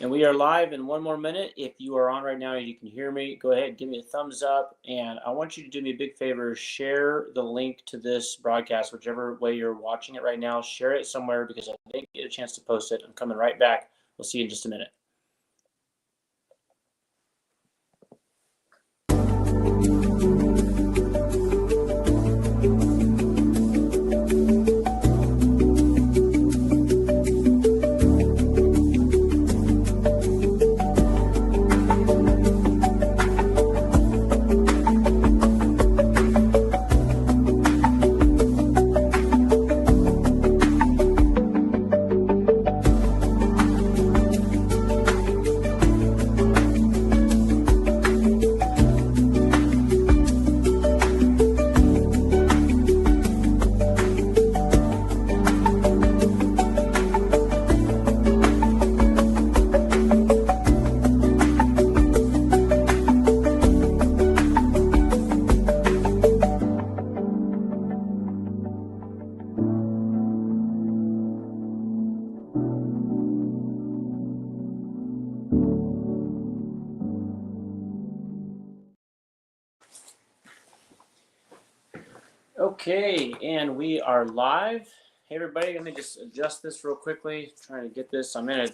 And we are live in one more minute. If you are on right now and you can hear me, go ahead, give me a thumbs up. And I want you to do me a big favor, share the link to this broadcast, whichever way you're watching it right now. Share it somewhere because I didn't get a chance to post it. I'm coming right back. We'll see you in just a minute. Okay, and we are live. Hey everybody, let me just adjust this real quickly. Trying to get this. I'm in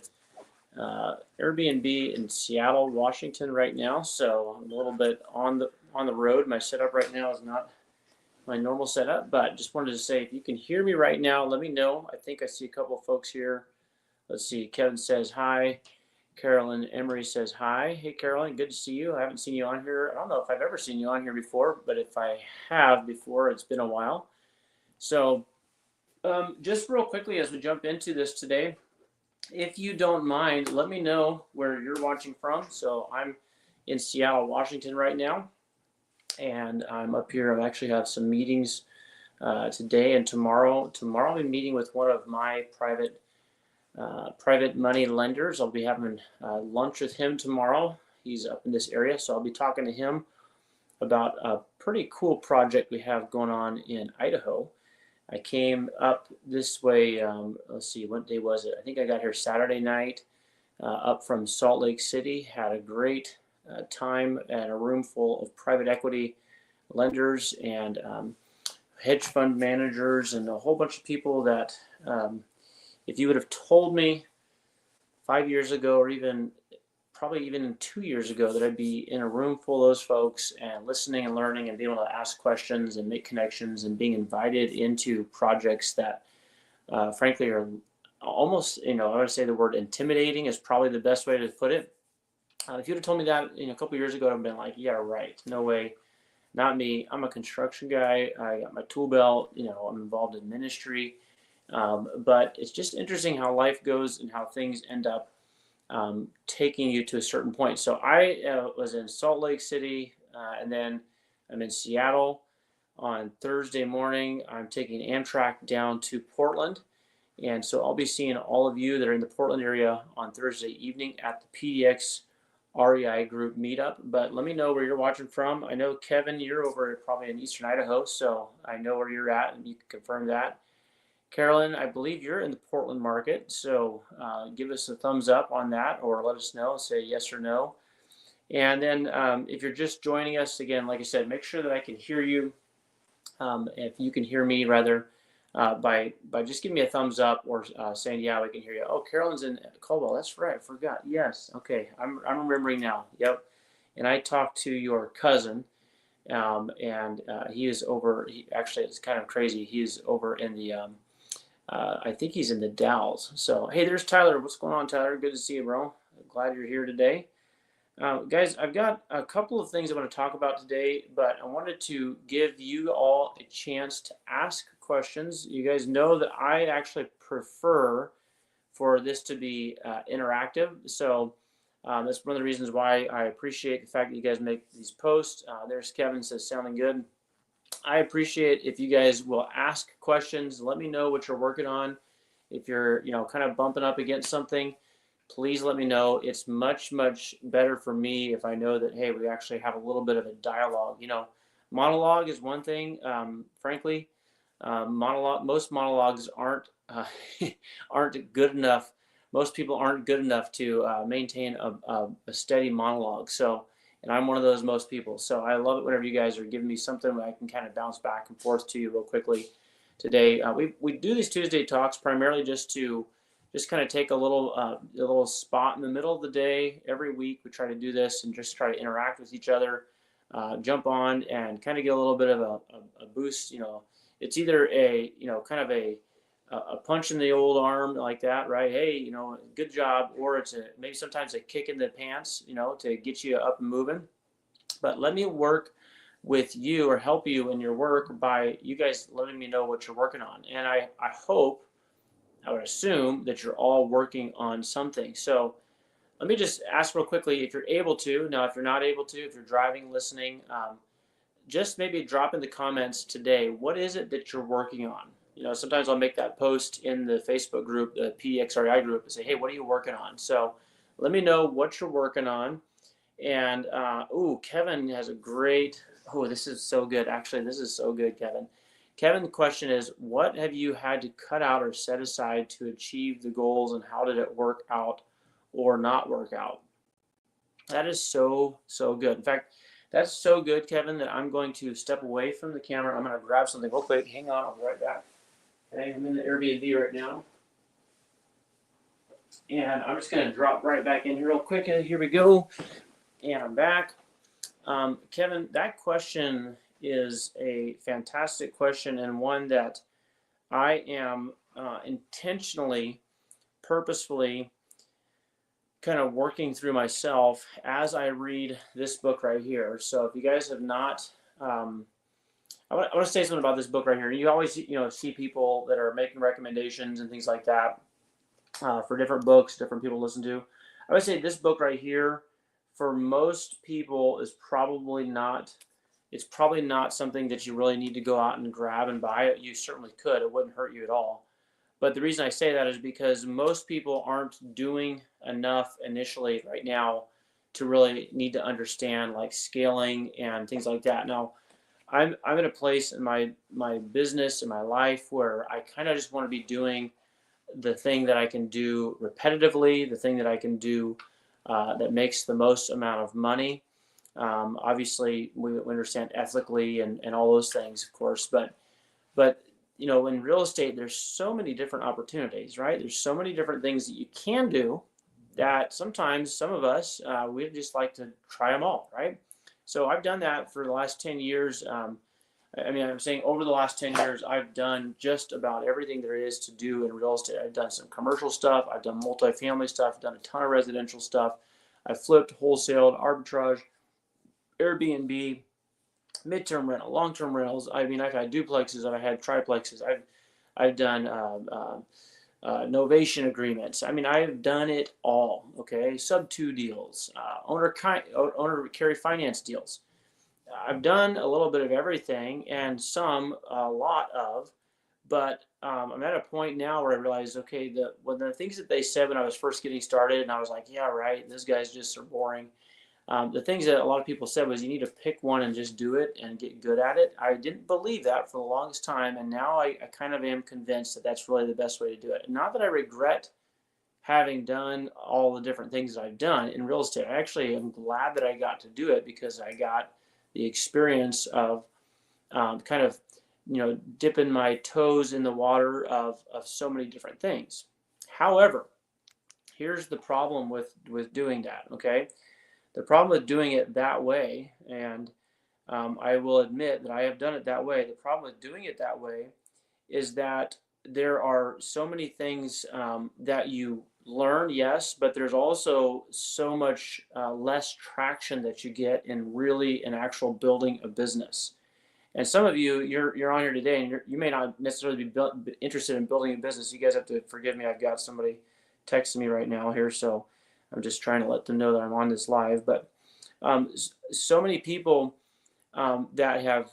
a Airbnb in Seattle, Washington right now, so I'm a little bit on the road. My setup right now is not my normal setup, but just wanted to say if you can hear me right now, let me know. I think I see a couple of folks here. Let's see. Kevin says hi. Carolyn Emery says hi. Hey Carolyn, good to see you. I haven't seen you on here. I don't know if I've ever seen you on here before, but if I have before, it's been a while. So just real quickly as we jump into this today, if you don't mind, let me know where you're watching from. So I'm in Seattle, Washington right now, and I'm up here. I actually have some meetings today and tomorrow. Tomorrow I'll be meeting with one of my private money lenders. I'll be having lunch with him tomorrow. He's up in this area, so I'll be talking to him about a pretty cool project we have going on in Idaho. I came up this way, let's see, what day was it? I think I got here Saturday night up from Salt Lake City, had a great time at a room full of private equity lenders and hedge fund managers and a whole bunch of people that if you would have told me 5 years ago or probably even 2 years ago that I'd be in a room full of those folks and listening and learning and being able to ask questions and make connections and being invited into projects that frankly are almost, I would say the word intimidating is probably the best way to put it. If you'd have told me that a couple of years ago, I'd been like, yeah, right, no way, not me. I'm a construction guy. I got my tool belt, I'm involved in ministry. But it's just interesting how life goes and how things end up taking you to a certain point. So I was in Salt Lake City, and then I'm in Seattle on Thursday morning. I'm taking Amtrak down to Portland. And so I'll be seeing all of you that are in the Portland area on Thursday evening at the PDX REI group meetup. But let me know where you're watching from. I know, Kevin, you're over probably in Eastern Idaho, so I know where you're at, and you can confirm that. Carolyn, I believe you're in the Portland market, so give us a thumbs up on that or let us know, say yes or no. And then if you're just joining us, again, like I said, make sure that I can hear you. If you can hear me, rather, by just giving me a thumbs up or saying, yeah, we can hear you. Oh, Carolyn's in Caldwell. That's right. I forgot. Yes. Okay. I'm remembering now. Yep. And I talked to your cousin, and he is over. Actually, it's kind of crazy. He's over in the I think he's in the Dalles. So, hey, there's Tyler. What's going on, Tyler? Good to see you, bro. Glad you're here today. Guys, I've got a couple of things I want to talk about today, but I wanted to give you all a chance to ask questions. You guys know that I actually prefer for this to be interactive. So that's one of the reasons why I appreciate the fact that you guys make these posts. There's Kevin says, sounding good. I appreciate if you guys will ask questions. Let me know what you're working on. If you're, kind of bumping up against something, please let me know. It's much, much better for me if I know that, hey, we actually have a little bit of a dialogue. Monologue is one thing. Frankly, most monologues aren't aren't good enough most people aren't good enough to maintain a steady monologue. So, and I'm one of those most people. So I love it whenever you guys are giving me something where I can kind of bounce back and forth to you real quickly. Today, we do these Tuesday talks primarily just to just kind of take a little spot in the middle of the day every week. We try to do this and just try to interact with each other, jump on and kind of get a little bit of a boost. It's either kind of a punch in the old arm like that, right? Hey, good job, or it's maybe sometimes a kick in the pants, to get you up and moving. But let me work with you or help you in your work by you guys letting me know what you're working on. And I hope, I would assume that you're all working on something. So let me just ask real quickly if you're able to. Now, if you're not able to, if you're driving, listening, just maybe drop in the comments today. What is it that you're working on? Sometimes I'll make that post in the Facebook group, the PXREI group, and say, hey, what are you working on? So let me know what you're working on. And, Kevin has a great, this is so good. Actually, this is so good, Kevin. Kevin, the question is, what have you had to cut out or set aside to achieve the goals, and how did it work out or not work out? That is so, so good. In fact, that's so good, Kevin, that I'm going to step away from the camera. I'm going to grab something real quick. Hang on, I'll be right back. Okay, I'm in the Airbnb right now. And I'm just going to drop right back in here real quick. Here we go. And I'm back. Kevin, that question is a fantastic question, and one that I am intentionally, purposefully kind of working through myself as I read this book right here. So if you guys have not, I want to say something about this book right here. You always, see people that are making recommendations and things like that for different books, different people to listen to. I would say this book right here, for most people, is probably not. It's probably not something that you really need to go out and grab and buy. You certainly could. It wouldn't hurt you at all. But the reason I say that is because most people aren't doing enough initially right now to really need to understand like scaling and things like that. Now, I'm in a place in my business, in my life, where I kind of just want to be doing the thing that I can do repetitively, the thing that I can do that makes the most amount of money. Obviously, we understand ethically and all those things, of course, but in real estate, there's so many different opportunities, right? There's so many different things that you can do that sometimes some of us, we just like to try them all, right? So I've done that for the last 10 years. I'm saying over the last 10 years, I've done just about everything there is to do in real estate. I've done some commercial stuff. I've done multifamily stuff. I've done a ton of residential stuff. I've flipped, wholesaled, arbitrage, Airbnb, midterm rental, long-term rentals. I've had duplexes. I've had triplexes. I've done novation agreements. I've done it all. Okay, sub-2 deals, owner carry finance deals. I've done a little bit of everything, and a lot of. But I'm at a point now where I realize, okay, the things that they said when I was first getting started, and I was like, yeah, right, this guy's just so boring. The things that a lot of people said was you need to pick one and just do it and get good at it. I didn't believe that for the longest time, and now I kind of am convinced that that's really the best way to do it. Not that I regret having done all the different things that I've done in real estate. I actually am glad that I got to do it because I got the experience of kind of dipping my toes in the water of so many different things. However, here's the problem with doing that. Okay. The problem with doing it that way, and I will admit that I have done it that way. The problem with doing it that way is that there are so many things that you learn, yes, but there's also so much less traction that you get in really an actual building a business. And some of you, you're on here today, and you may not necessarily be interested in building a business. You guys have to forgive me. I've got somebody texting me right now here, so I'm just trying to let them know that I'm on this live. But so many people that have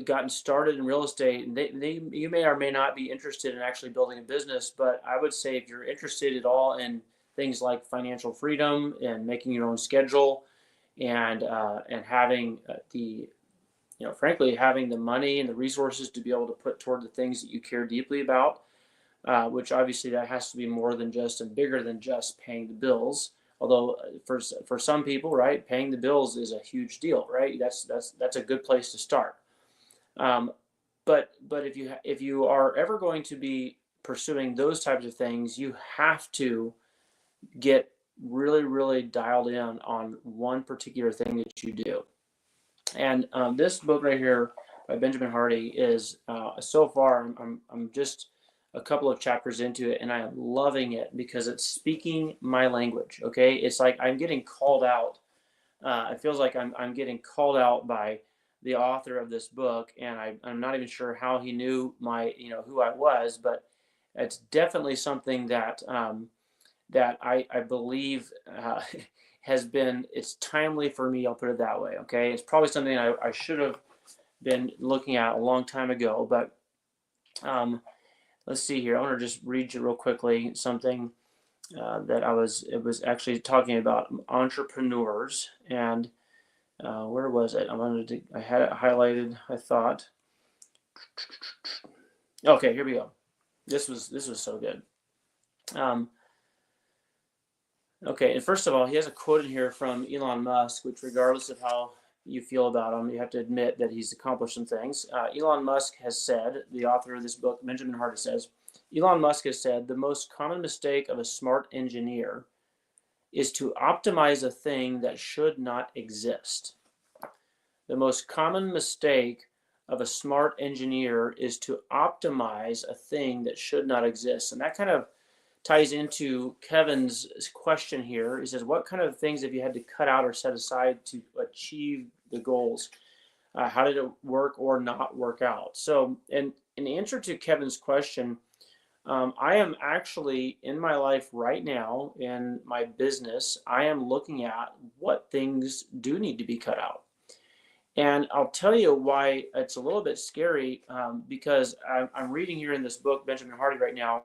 gotten started in real estate, and you may or may not be interested in actually building a business. But I would say if you're interested at all in things like financial freedom and making your own schedule, and having frankly, having the money and the resources to be able to put toward the things that you care deeply about, which obviously that has to be more than just and bigger than just paying the bills. Although for some people, right, paying the bills is a huge deal, right? That's a good place to start. Um, but if you are ever going to be pursuing those types of things, you have to get really dialed in on one particular thing that you do. And this book right here by Benjamin Hardy is so far I'm just a couple of chapters into it, and I am loving it because it's speaking my language. Okay, it's like I'm getting called out. It feels like I'm getting called out by the author of this book, and I'm not even sure how he knew my who I was, but it's definitely something that that I believe has been, it's timely for me. I'll put it that way. Okay, it's probably something I should have been looking at a long time ago, but let's see here. I want to just read you real quickly something that it was actually talking about entrepreneurs, and where was it? I had it highlighted, I thought. Okay, here we go. This was so good. Okay, and first of all, he has a quote in here from Elon Musk, which, regardless of how you feel about him, you have to admit that he's accomplished some things. Elon Musk has said, the author of this book, Benjamin Hardy, says, Elon Musk has said, the most common mistake of a smart engineer is to optimize a thing that should not exist. The most common mistake of a smart engineer is to optimize a thing that should not exist. And that kind of ties into Kevin's question here. He says, what kind of things have you had to cut out or set aside to achieve the goals? How did it work or not work out? So, in answer to Kevin's question, I am actually in my life right now, in my business, I am looking at what things do need to be cut out. And I'll tell you why it's a little bit scary, because I'm reading here in this book, Benjamin Hardy, right now.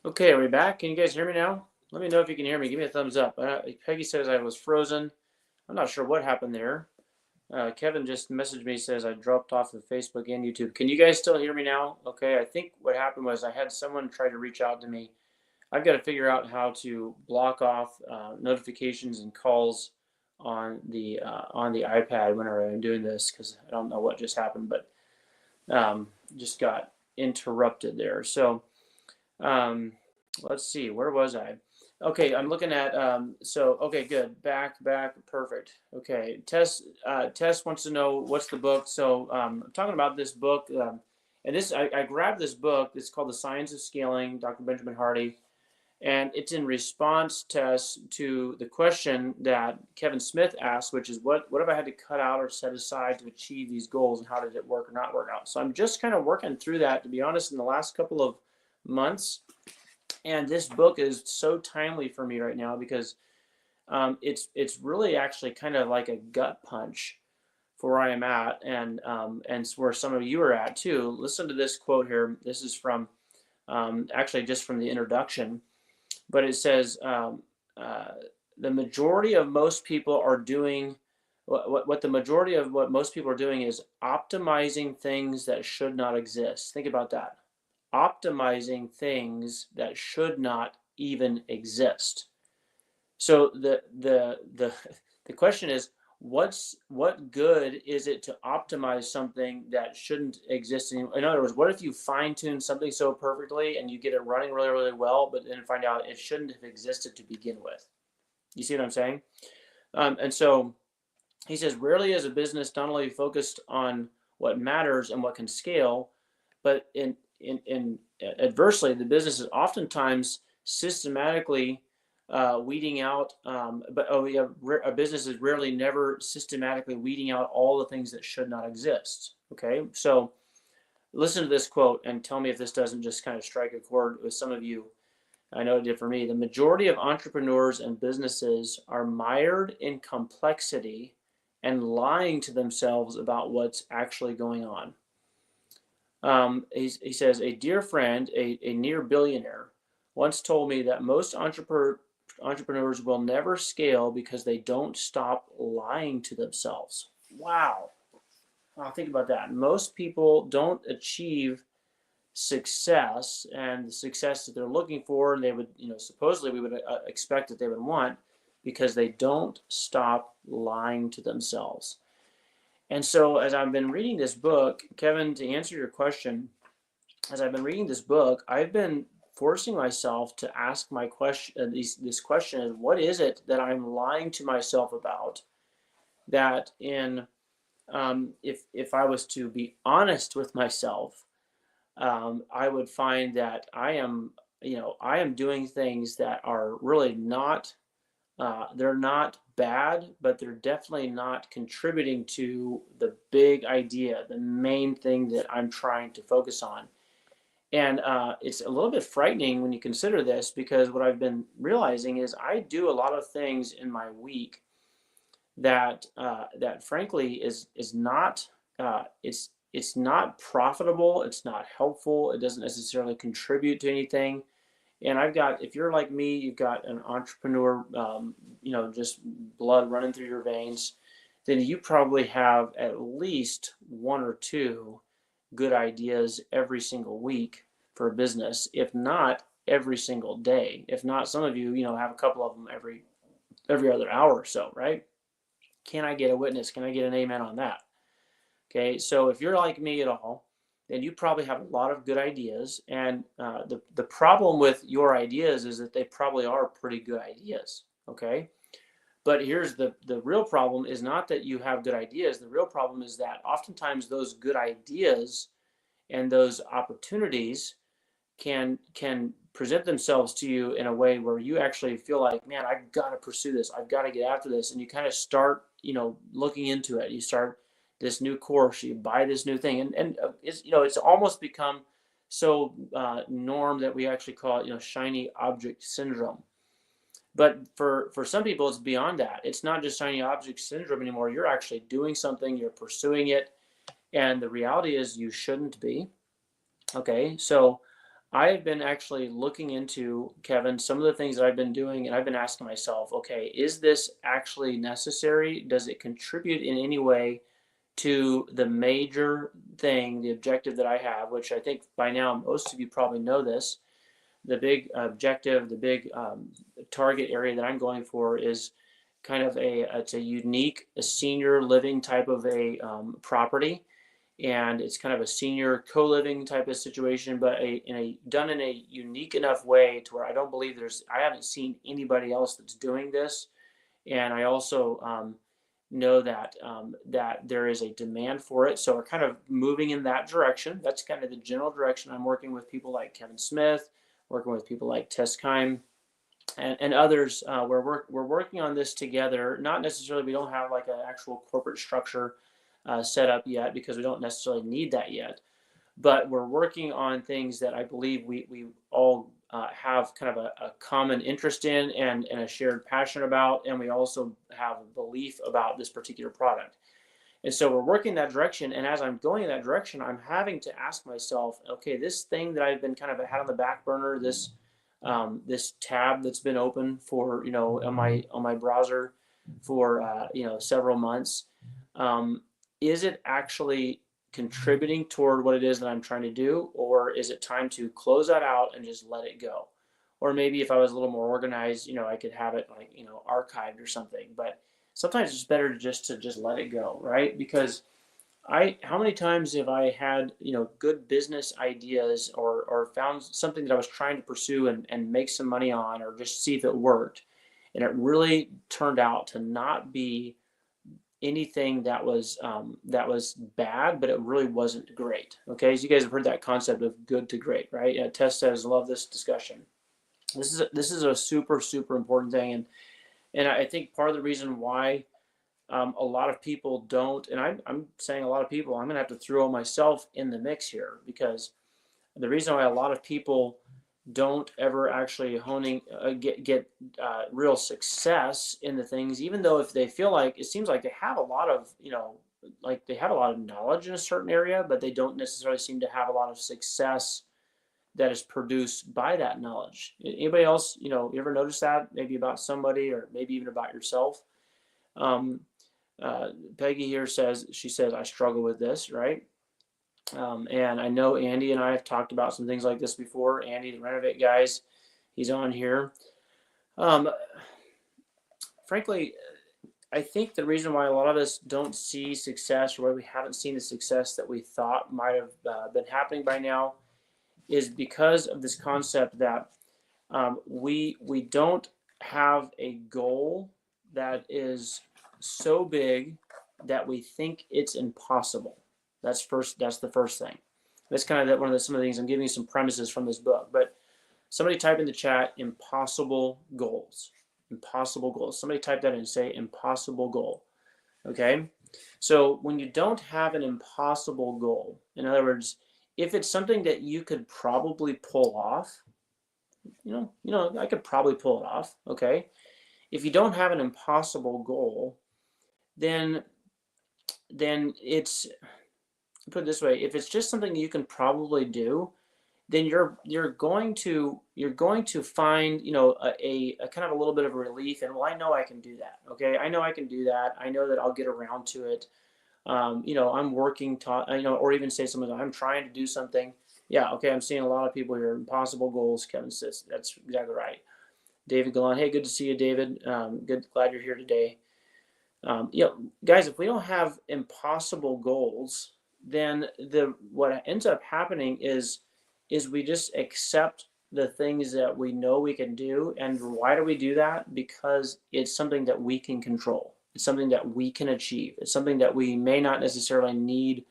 Okay, are we back? Can you guys hear me now? Let me know if you can hear me. Give me a thumbs up. Peggy says I was frozen. I'm not sure what happened there. Kevin just messaged me, says I dropped off of Facebook and YouTube. Can you guys still hear me now? Okay, I think what happened was I had someone try to reach out to me. I've got to figure out how to block off notifications and calls on the iPad whenever I'm doing this, because I don't know what just happened, but just got interrupted there. So um, let's see, where was I? Okay, I'm looking at okay, good. Back, perfect. Okay, Tess wants to know what's the book. So I'm talking about this book, and this I grabbed this book. It's called The Science of Scaling, Dr. Benjamin Hardy, and it's in response, Tess, to the question that Kevin Smith asked, which is what have I had to cut out or set aside to achieve these goals, and how did it work or not work out? So I'm just kind of working through that, to be honest, in the last couple of months. And this book is so timely for me right now because it's really actually kind of like a gut punch for where I am at, and where some of you are at too. Listen to this quote here. This is from actually just from the introduction, but it says uh, the majority of most people are doing what the majority of what most people are doing is optimizing things that should not exist. Think about that. Optimizing things that should not even exist. So the question is, what good is it to optimize something that shouldn't exist in other words, what if you fine tune something so perfectly and you get it running really, really well, but then find out it shouldn't have existed to begin with? You see what I'm saying? And so he says, rarely is a business not only focused on what matters and what can scale, but in adversely, the business is oftentimes systematically weeding out. But oh yeah, a business is rarely, never systematically weeding out all the things that should not exist. Okay, so listen to this quote and tell me if this doesn't just kind of strike a chord with some of you. I know it did for me. The majority of entrepreneurs and businesses are mired in complexity and lying to themselves about what's actually going on. He says, a dear friend, a near billionaire, once told me that most entrepreneurs will never scale because they don't stop lying to themselves. Wow. Wow, think about that. Most people don't achieve success and the success that they're looking for, and they would, supposedly we would expect that they would want, because they don't stop lying to themselves. And so, as I've been reading this book, Kevin, to answer your question, as I've been reading this book, I've been forcing myself to ask my question. This question is, what is it that I'm lying to myself about? That if I was to be honest with myself, I would find that I am doing things that are really not. They're not bad, but they're definitely not contributing to the big idea, the main thing that I'm trying to focus on. And it's a little bit frightening when you consider this, because what I've been realizing is I do a lot of things in my week that frankly is not it's not profitable, it's not helpful, it doesn't necessarily contribute to anything. And I've got, if you're like me, you've got an entrepreneur, just blood running through your veins, then you probably have at least one or two good ideas every single week for a business, if not every single day. If not, some of you, have a couple of them every other hour or so, right? Can I get a witness? Can I get an amen on that? Okay, so if you're like me at all, then you probably have a lot of good ideas. And the problem with your ideas is that they probably are pretty good ideas. Okay, but here's the real problem is not that you have good ideas. The real problem is that oftentimes those good ideas and those opportunities can present themselves to you in a way where you actually feel like, man, I've got to pursue this. I've got to get after this. And you kind of start, looking into it. You start this new course, you buy this new thing. And it's almost become so norm that we actually call it, shiny object syndrome. But for some people, it's beyond that. It's not just shiny object syndrome anymore. You're actually doing something, you're pursuing it. And the reality is you shouldn't be. Okay, so I have been actually looking into, Kevin, some of the things that I've been doing, and I've been asking myself, okay, is this actually necessary? Does it contribute in any way to the major thing, the objective that I have, which I think by now most of you probably know this. The big objective, the big target area that I'm going for is kind of it's a unique, a senior living type of a property, and it's kind of a senior co-living type of situation, but done in a unique enough way to where I don't believe I haven't seen anybody else that's doing this. And I also know that there is a demand for it, so we're kind of moving in that direction. That's kind of the general direction. I'm working with people like Kevin Smith, working with people like Tess Kime, and others. We're working on this together. Not necessarily, we don't have like an actual corporate structure set up yet, because we don't necessarily need that yet. But we're working on things that I believe we all have kind of a common interest in and a shared passion about, and we also have a belief about this particular product. And so we're working that direction. And as I'm going in that direction, I'm having to ask myself, okay, this thing that I've been kind of had on the back burner, this tab that's been open for, on my browser for, several months, is it actually contributing toward what it is that I'm trying to do? Or is it time to close that out and just let it go? Or maybe if I was a little more organized, I could have it like, archived or something. But sometimes it's better to just let it go, right? Because how many times have I had, good business ideas or found something that I was trying to pursue and make some money on, or just see if it worked. And it really turned out to not be anything that was bad, but it really wasn't great. Okay, so you guys have heard that concept of good to great, right? Tess says, love this discussion. This is a super, super important thing. And I think part of the reason why a lot of people don't, and I'm saying a lot of people, I'm going to have to throw myself in the mix here, because the reason why a lot of people don't ever actually get real success in the things, even though if they feel like, it seems like they have a lot of, like they have a lot of knowledge in a certain area, but they don't necessarily seem to have a lot of success that is produced by that knowledge. Anybody else, you ever notice that maybe about somebody, or maybe even about yourself? Um, Peggy here says, I struggle with this, right? And I know Andy and I have talked about some things like this before. Andy, the Renovate guys, he's on here. Frankly, I think the reason why a lot of us don't see success, or why we haven't seen the success that we thought might have been happening by now, is because of this concept that we don't have a goal that is so big that we think it's impossible. That's the first thing. That's kind of some of the things. I'm giving you some premises from this book. But somebody type in the chat, impossible goals. Impossible goals. Somebody type that in and say impossible goal. Okay? So when you don't have an impossible goal, in other words, if it's something that you could probably pull off, I could probably pull it off. Okay? If you don't have an impossible goal, then it's, put it this way, if it's just something you can probably do, then you're going to find, a kind of a little bit of a relief, and, well, I know I can do that. Okay, I know I can do that. I know that I'll get around to it. I'm working or even say something, I'm trying to do something. Yeah, okay, I'm seeing a lot of people here. Impossible goals, Kevin says. That's exactly right. David Galan, hey, good to see you, David. Glad you're here today. Guys, if we don't have impossible goals, then what ends up happening is we just accept the things that we know we can do. And why do we do that? Because it's something that we can control. It's something that we can achieve. It's something that we may not necessarily need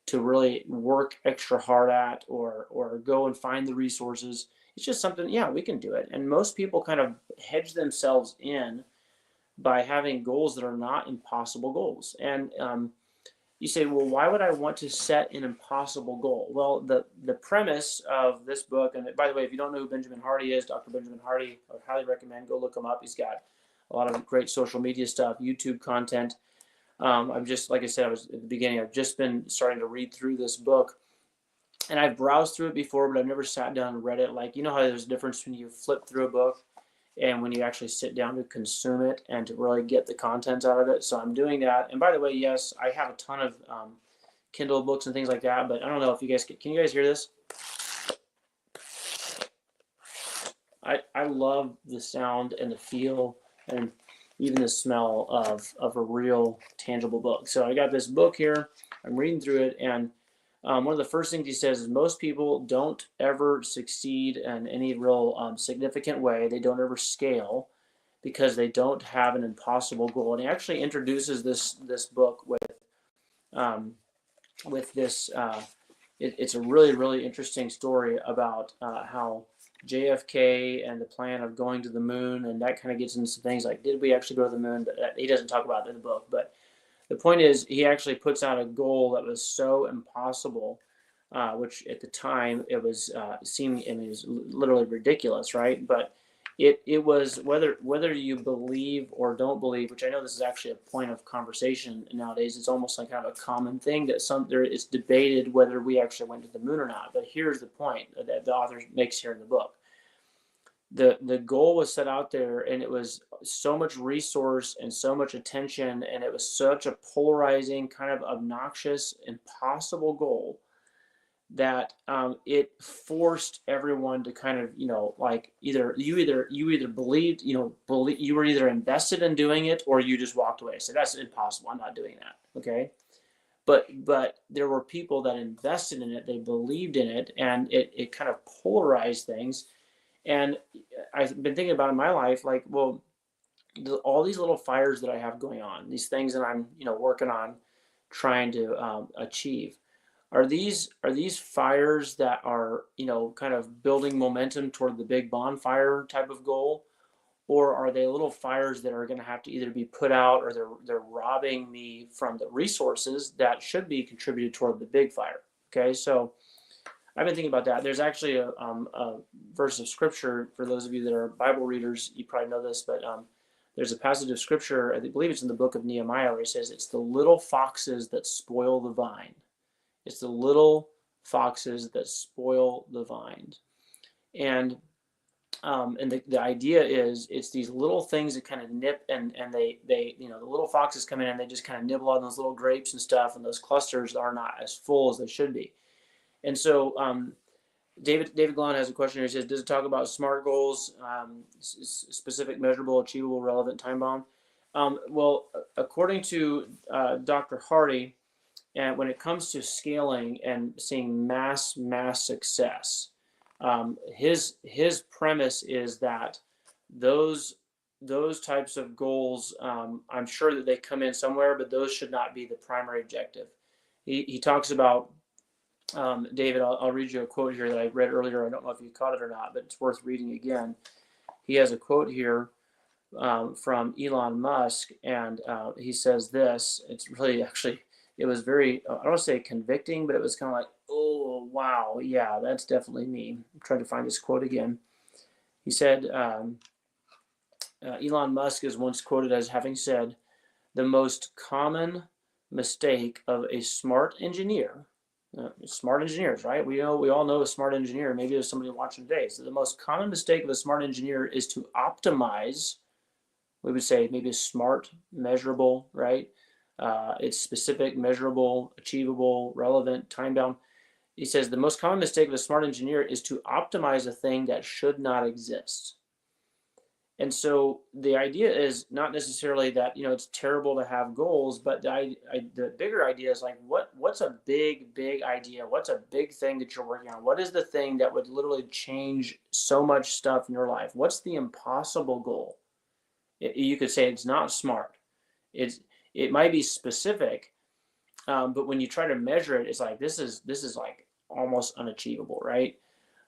to really work extra hard at, or go and find the resources. It's just something, yeah, we can do it. And most people kind of hedge themselves in by having goals that are not impossible goals. And you say, well, why would I want to set an impossible goal? Well, the premise of this book, and by the way, if you don't know who Benjamin Hardy is, Dr. Benjamin Hardy, I would highly recommend go look him up. He's got a lot of great social media stuff, YouTube content. I'm just, like I said, I was at the beginning, I've just been starting to read through this book, and I've browsed through it before, but I've never sat down and read it. Like, how there's a difference when you flip through a book and when you actually sit down to consume it and to really get the content out of it. So I'm doing that. And by the way, yes, I have a ton of Kindle books and things like that, but I don't know if you guys can you guys hear this? I love the sound and the feel and even the smell of a real tangible book. So I got this book here. I'm reading through it, and one of the first things he says is most people don't ever succeed in any real significant way. They don't ever scale because they don't have an impossible goal. And he actually introduces this book with this. It's a really, really interesting story about how JFK and the plan of going to the moon, and that kind of gets into some things like, did we actually go to the moon? But he doesn't talk about it in the book. But the point is, he actually puts out a goal that was so impossible which at the time it was seemed, I mean, it was literally ridiculous, right? But it was whether you believe or don't believe, which I know this is actually a point of conversation nowadays. It's almost like kind of a common thing that it's debated whether we actually went to the moon or not. But here's the point that the author makes here in the book. The goal was set out there, and it was so much resource and so much attention, and it was such a polarizing, kind of obnoxious, impossible goal that it forced everyone to kind of, like you either believed, you were either invested in doing it or you just walked away. So that's impossible. I'm not doing that. Okay. But there were people that invested in it. They believed in it, and it kind of polarized things. And I've been thinking about in my life, like, well, all these little fires that I have going on, these things that I'm, working on, trying to achieve. Are these fires that are, kind of building momentum toward the big bonfire type of goal, or are they little fires that are going to have to either be put out, or they're robbing me from the resources that should be contributed toward the big fire? Okay, so I've been thinking about that. There's actually a verse of scripture for those of you that are Bible readers. You probably know this, but there's a passage of scripture, I believe it's in the book of Nehemiah, where it says, "It's the little foxes that spoil the vine." It's the little foxes that spoil the vine. And the idea is it's these little things that kind of nip, and they the little foxes come in and they just kind of nibble on those little grapes and stuff, and those clusters are not as full as they should be. And so David Glahn has a question here. He says, does it talk about SMART goals, specific, measurable, achievable, relevant, time bound? Well, according to Dr. Hardy, and when it comes to scaling and seeing mass success, his premise is that those types of goals, I'm sure that they come in somewhere, but those should not be the primary objective. He talks about, David, I'll read you a quote here that I read earlier. I don't know if you caught it or not, but it's worth reading again. He has a quote here from Elon Musk, and he says this. It's really, actually, it was very, I don't want to say convicting, but it was kind of like, oh, wow, yeah, that's definitely me. I'm trying to find this quote again. He said, Elon Musk is once quoted as having said, "The most common mistake of a smart engineer," smart engineers, right? We all know a smart engineer. Maybe there's somebody watching today. So the most common mistake of a smart engineer is to optimize. We would say maybe smart, measurable, right? It's specific, measurable, achievable, relevant, time bound. He says the most common mistake of a smart engineer is to optimize a thing that should not exist. And so the idea is not necessarily that, it's terrible to have goals, but the bigger idea is like, what's a big idea? What's a big thing that you're working on? What is the thing that would literally change so much stuff in your life? What's the impossible goal? You could say it's not smart. It might be specific, but when you try to measure it, it's like this is like almost unachievable, right?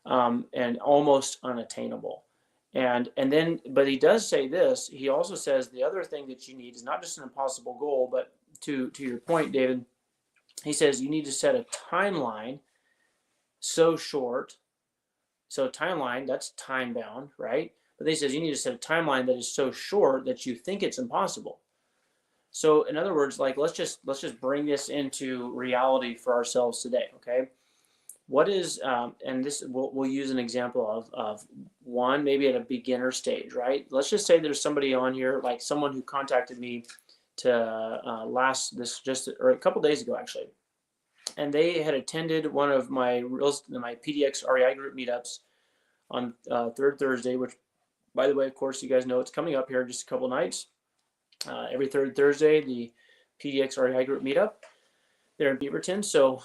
And almost unattainable. And then, but he does say this. He also says the other thing that you need is not just an impossible goal, but to your point, David, he says you need to set a timeline so short. So timeline, that's time bound, right? But he says you need to set a timeline that is so short that you think it's impossible. So in other words, like let's just bring this into reality for ourselves today, okay? What is, and this we'll use an example of one, maybe at a beginner stage, right? Let's just say there's somebody on here, like someone who contacted me to or a couple days ago actually, and they had attended one of my PDX REI group meetups on third Thursday, which, by the way, of course, you guys know it's coming up here in just a couple nights. Every third Thursday, the PDX REI group meetup there in Beaverton. So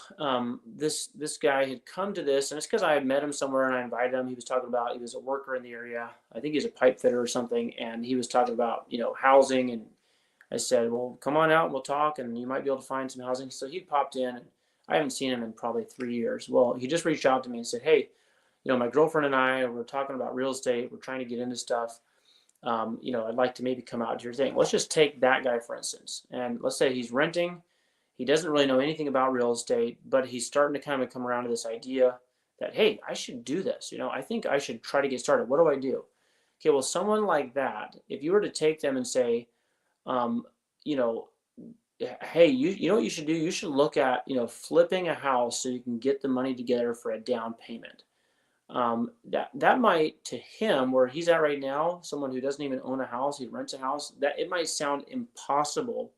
this guy had come to this, and it's because I had met him somewhere and I invited him. He was talking about, he was a worker in the area. I think he's a pipe fitter or something. And he was talking about, housing. And I said, well, come on out and we'll talk, and you might be able to find some housing. So he popped in, and I haven't seen him in probably 3 years. Well, he just reached out to me and said, hey, my girlfriend and I, we're talking about real estate. We're trying to get into stuff. I'd like to maybe come out to your thing. Let's just take that guy, for instance. And let's say he's renting. He doesn't really know anything about real estate, but he's starting to kind of come around to this idea that, hey, I should do this. I think I should try to get started. What do I do? Okay, well, someone like that, if you were to take them and say, um, you know, hey, you know what you should do? You should look at, flipping a house so you can get the money together for a down payment. That might, to him, where he's at right now, someone who doesn't even own a house, he rents a house, that it might sound impossible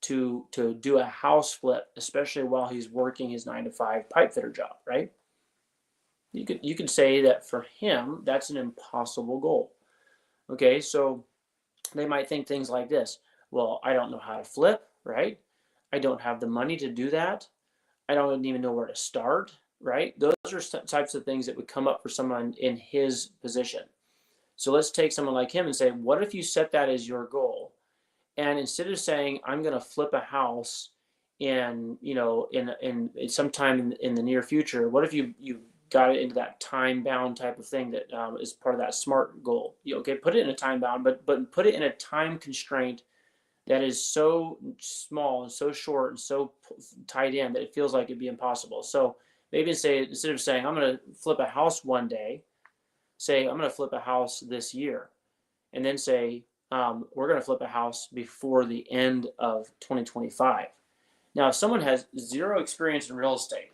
to do a house flip, especially while he's working his 9 to 5 pipe fitter job, right? You could say that for him, that's an impossible goal. Okay, so they might think things like this. Well, I don't know how to flip, right? I don't have the money to do that. I don't even know where to start, right? Those are types of things that would come up for someone in his position. So let's take someone like him and say, what if you set that as your goal? And instead of saying, I'm going to flip a house in sometime in the near future, what if you got it into that time bound type of thing that is part of that SMART goal? Okay, put it in a time bound, but put it in a time constraint that is so small and so short and so tight in that it feels like it'd be impossible. So maybe instead of saying I'm going to flip a house one day, say I'm going to flip a house this year, and then say we're going to flip a house before the end of 2025. Now, if someone has zero experience in real estate,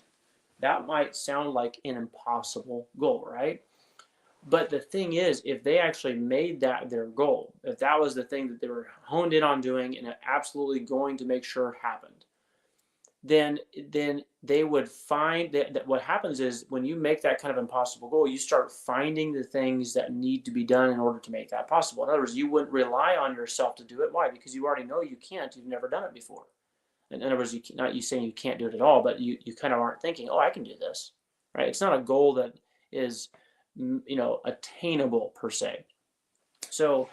that might sound like an impossible goal, right? But the thing is, if they actually made that their goal, if that was the thing that they were honed in on doing and absolutely going to make sure happened, then they would find that what happens is when you make that kind of impossible goal, you start finding the things that need to be done in order to make that possible. In other words, you wouldn't rely on yourself to do it. Why? Because you already know you can't. You've never done it before. In other words, not you saying you can't do it at all, but you kind of aren't thinking, oh, I can do this, right? It's not a goal that is attainable per se. So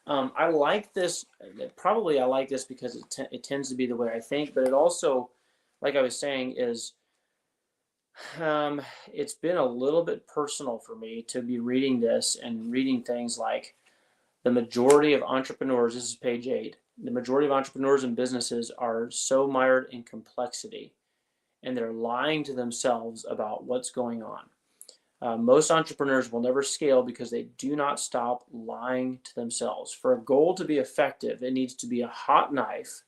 I like this. Probably I like this because it tends to be the way I think, but it also, like I was saying, is it's been a little bit personal for me to be reading this and reading things like the majority of entrepreneurs. This is page 8. The majority of entrepreneurs and businesses are so mired in complexity, and they're lying to themselves about what's going on. Most entrepreneurs will never scale because they do not stop lying to themselves. For a goal to be effective, it needs to be a hot knife,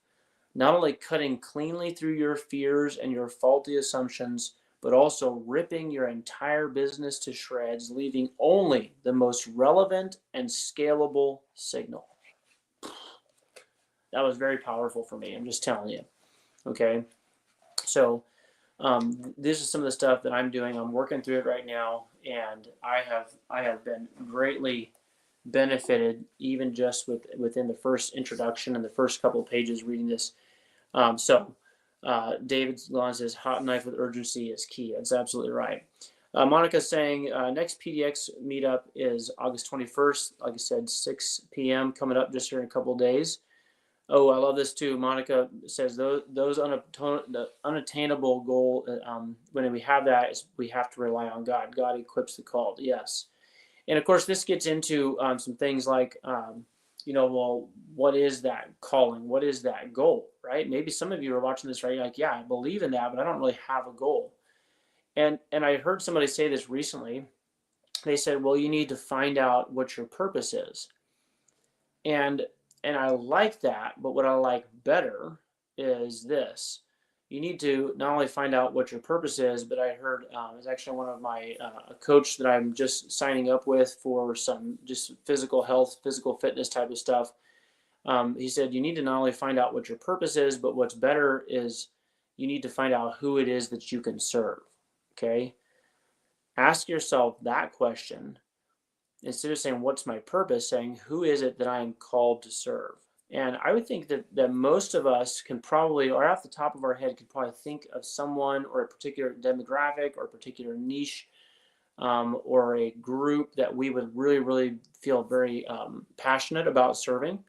not only cutting cleanly through your fears and your faulty assumptions, but also ripping your entire business to shreds, leaving only the most relevant and scalable signal. That was very powerful for me. I'm just telling you. Okay. So, this is some of the stuff that I'm doing. I'm working through it right now, and I have been greatly benefited even just within the first introduction and the first couple of pages reading this. David Lawn says hot knife with urgency is key. That's absolutely right. Monica's saying next PDX meetup is August 21st. Like I said, 6 p.m. coming up just here in a couple of days. Oh, I love this too. Monica says those unattainable goal. When we have that, is we have to rely on God. God equips the called. Yes, and of course this gets into some things like, well, what is that calling? What is that goal? Right? Maybe some of you are watching this, right? You're like, yeah, I believe in that, but I don't really have a goal. And I heard somebody say this recently. They said, well, you need to find out what your purpose is. And I like that, but what I like better is this. You need to not only find out what your purpose is, but I heard it's actually one of my a coach that I'm just signing up with for some just physical health, physical fitness type of stuff. He said you need to not only find out what your purpose is, but what's better is you need to find out who it is that you can serve. Okay, ask yourself that question instead of saying what's my purpose, saying who is it that I am called to serve. And I would think that most of us can probably, or off the top of our head, could probably think of someone or a particular demographic or a particular niche or a group that we would really, really feel very passionate about serving.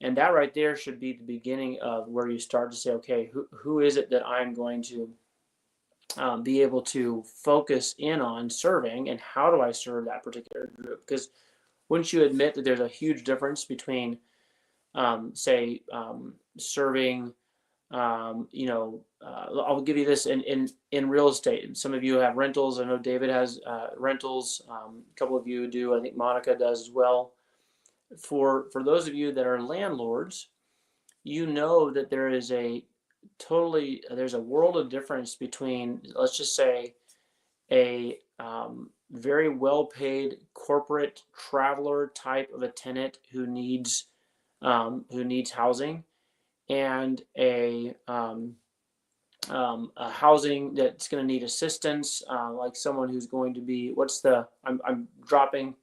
And that right there should be the beginning of where you start to say, okay, who is it that I'm going to be able to focus in on serving, and how do I serve that particular group? Because wouldn't you admit that there's a huge difference between, say, serving I'll give you this in real estate. Some of you have rentals. I know David has rentals. A couple of you do. I think Monica does as well. For those of you that are landlords, you know that there's a world of difference between, let's just say, a very well-paid corporate traveler type of a tenant who needs housing, and a housing that's going to need assistance, like someone who's going to be, I'm dropping,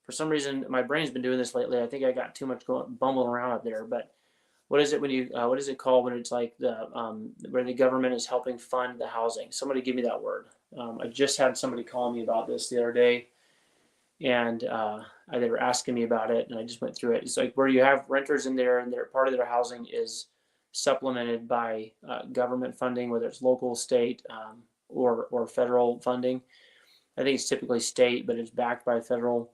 for some reason my brain's been doing this lately. I think I got too much bumbling around up there, but what is it when you what is it called when it's like where the government is helping fund the housing? Somebody give me that word. I just had somebody call me about this the other day, and they were asking me about it, and I just went through it. It's like where you have renters in there, and part of their housing is supplemented by government funding, whether it's local, state, or federal funding. I think it's typically state, but it's backed by federal.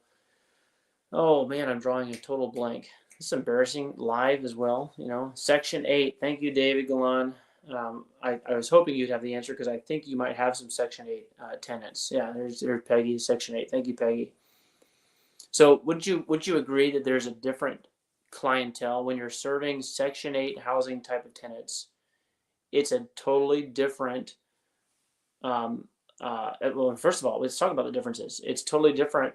Oh man, I'm drawing a total blank. It's embarrassing. Live as well, Section 8. Thank you, David Galan. I was hoping you'd have the answer because I think you might have some Section 8 tenants. Yeah, there's Peggy, Section 8. Thank you, Peggy. So would you agree that there's a different clientele when you're serving Section 8 housing type of tenants? It's a totally different. Well, first of all, let's talk about the differences. It's totally different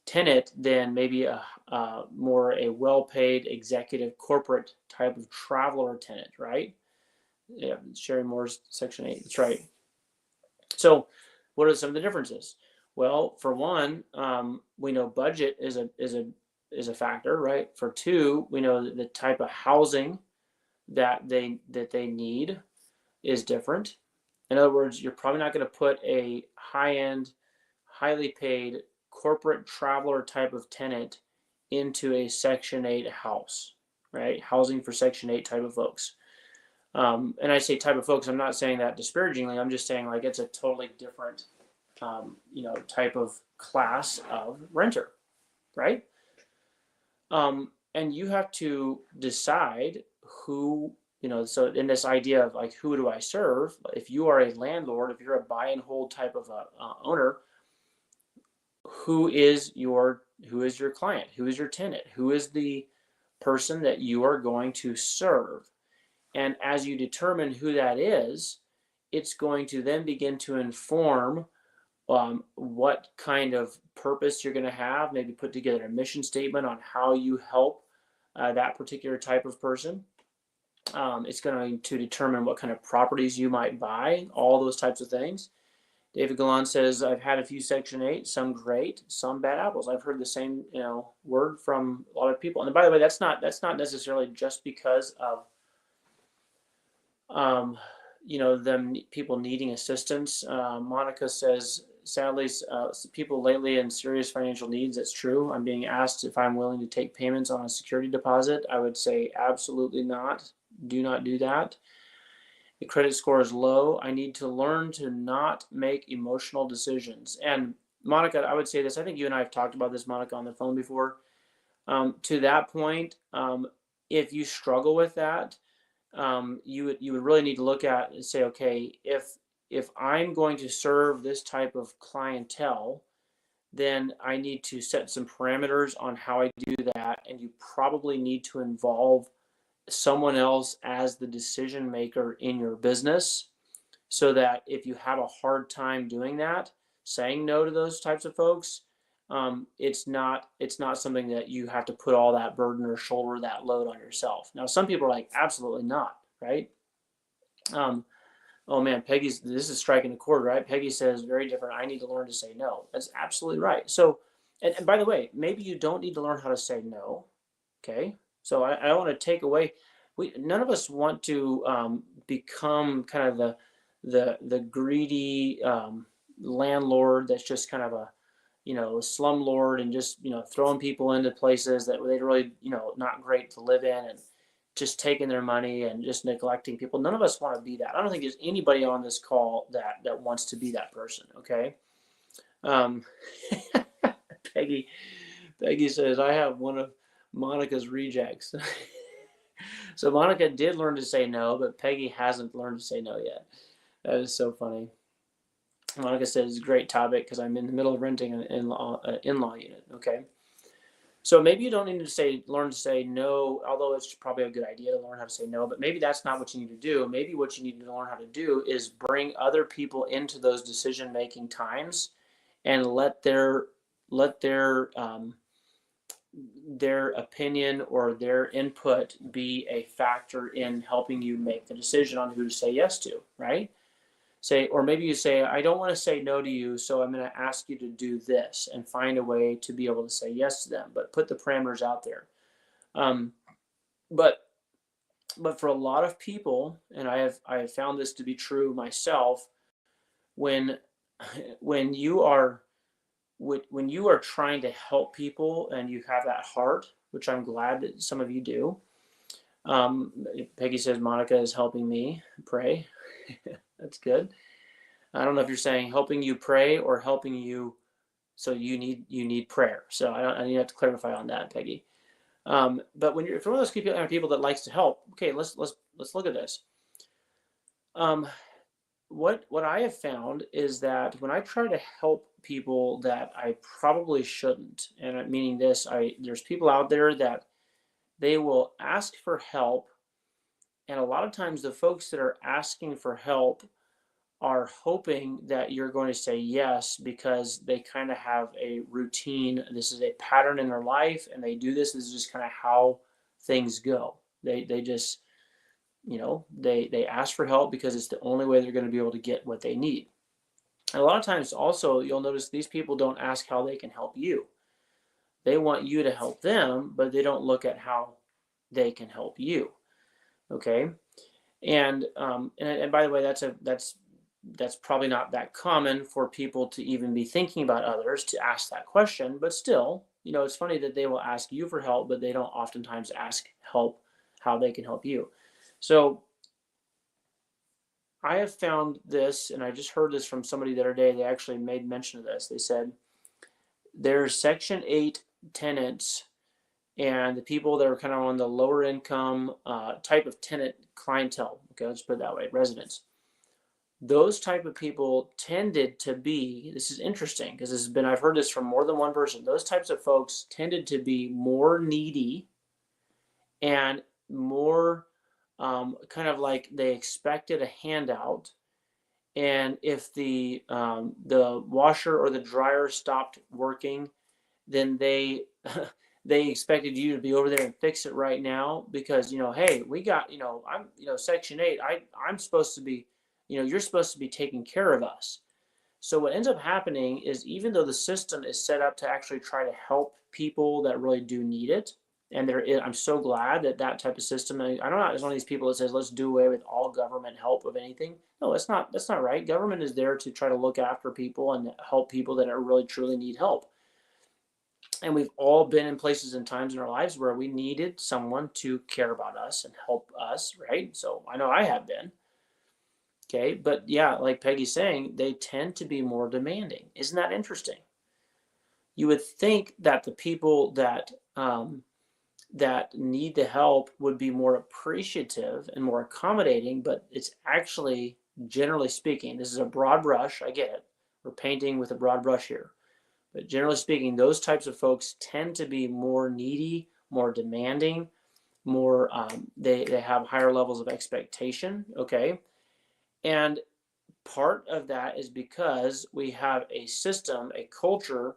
tenant than maybe a more a well-paid executive corporate type of traveler tenant, right? Yeah, Sherry Moore's Section 8. That's right. So, what are some of the differences? Well, for one, we know budget is a factor, right? For two, we know that the type of housing that they need is different. In other words, you're probably not going to put a high-end, highly paid corporate traveler type of tenant into a Section 8 house, right? Housing for Section 8 type of folks. And I say type of folks, I'm not saying that disparagingly. I'm just saying like it's a totally different, type of class of renter, right? And you have to decide who, so in this idea of like, who do I serve? If you are a landlord, if you're a buy and hold type of owner, who is your client? Who is your tenant? Who is the person that you are going to serve? And as you determine who that is, it's going to then begin to inform what kind of purpose you're going to have, maybe put together a mission statement on how you help that particular type of person. It's going to determine what kind of properties you might buy, all those types of things. David Galan says, I've had a few Section 8, some great, some bad apples. I've heard the same, word from a lot of people. And by the way, that's not necessarily just because of them people needing assistance. Monica says, sadly, people lately in serious financial needs. That's true. I'm being asked if I'm willing to take payments on a security deposit. I would say absolutely not. Do not do that. The credit score is low. I need to learn to not make emotional decisions. And Monica, I would say this. I think you and I have talked about this, Monica, on the phone before. To that point, if you struggle with that, you would really need to look at and say, okay, if I'm going to serve this type of clientele, then I need to set some parameters on how I do that, and you probably need to involve someone else as the decision maker in your business, so that if you have a hard time doing that, saying no to those types of folks, it's not something that you have to put all that burden or shoulder that load on yourself. Now, some people are like, absolutely not, right? Oh man, this is striking a chord, right? Peggy says, very different. I need to learn to say no. That's absolutely right. So, and by the way, maybe you don't need to learn how to say no. Okay. So I don't want to take away. None of us want to become kind of the greedy landlord that's just kind of a slumlord and just throwing people into places that they really not great to live in, and just taking their money and just neglecting people. None of us want to be that. I don't think there's anybody on this call that wants to be that person. Okay. Peggy says, I have one of Monica's rejects. So Monica did learn to say no, but Peggy hasn't learned to say no yet. That is so funny. Monica says, great topic because I'm in the middle of renting an in-law unit. Okay. So maybe you don't need to learn to say no, although it's probably a good idea to learn how to say no, but maybe that's not what you need to do. Maybe what you need to learn how to do is bring other people into those decision-making times and let their opinion or their input be a factor in helping you make the decision on who to say yes to, right? Or maybe you say, I don't want to say no to you, so I'm going to ask you to do this, and find a way to be able to say yes to them, but put the parameters out there. Um, but for a lot of people, and I have found this to be true myself, when you are trying to help people and you have that heart, which I'm glad that some of you do. Peggy says Monica is helping me pray. That's good. I don't know if you're saying helping you pray or helping you, so you need prayer. So I need to have to clarify on that, Peggy. But if you're one of those people that likes to help, okay, let's look at this. What I have found is that when I try to help people that I probably shouldn't, and meaning this, there's people out there that they will ask for help, and a lot of times the folks that are asking for help are hoping that you're going to say yes because they kind of have a routine. This is a pattern in their life, and they do this. This is just kind of how things go. They just, they ask for help because it's the only way they're going to be able to get what they need. And a lot of times also, you'll notice these people don't ask how they can help you. They want you to help them, but they don't look at how they can help you. Okay. And by the way, that's probably not that common for people to even be thinking about others to ask that question, but still, it's funny that they will ask you for help, but they don't oftentimes ask help how they can help you. So I have found this, and I just heard this from somebody the other day. They actually made mention of this. They said there's Section 8 tenants and the people that are kind of on the lower income type of tenant clientele. Okay, let's put it that way, residents. Those type of people tended to be, this is interesting because I've heard this from more than one person. Those types of folks tended to be more needy and more kind of like they expected a handout. And if the washer or the dryer stopped working, then they expected you to be over there and fix it right now because, hey, we got, I'm, Section 8, I'm supposed to be, you're supposed to be taking care of us. So what ends up happening is even though the system is set up to actually try to help people that really do need it, and I'm so glad that type of system. I'm not one of these people that says let's do away with all government help of anything. No, that's not right. Government is there to try to look after people and help people that are really truly need help. And we've all been in places and times in our lives where we needed someone to care about us and help us, right? So I know I have been. Okay, but yeah, like Peggy's saying, they tend to be more demanding. Isn't that interesting? You would think that the people that need the help would be more appreciative and more accommodating, but it's actually, generally speaking, this is a broad brush, I get it. We're painting with a broad brush here. But generally speaking, those types of folks tend to be more needy, more demanding, more they have higher levels of expectation, okay? And part of that is because we have a system, a culture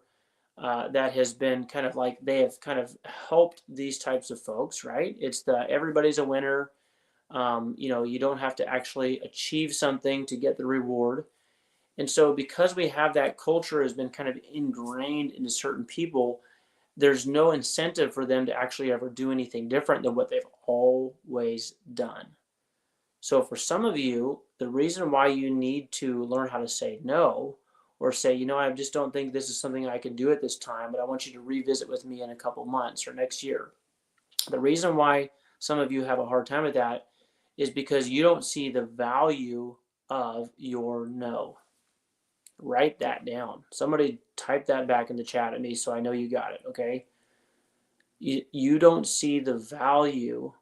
that has been kind of like they have kind of helped these types of folks, right? It's everybody's a winner. You don't have to actually achieve something to get the reward. And so because we have that culture has been kind of ingrained into certain people, there's no incentive for them to actually ever do anything different than what they've always done. So for some of you, the reason why you need to learn how to say no, or say, I just don't think this is something I can do at this time, but I want you to revisit with me in a couple months or next year. The reason why some of you have a hard time with that is because you don't see the value of your no. Write that down. Somebody type that back in the chat at me so I know you got it, okay? You don't see the value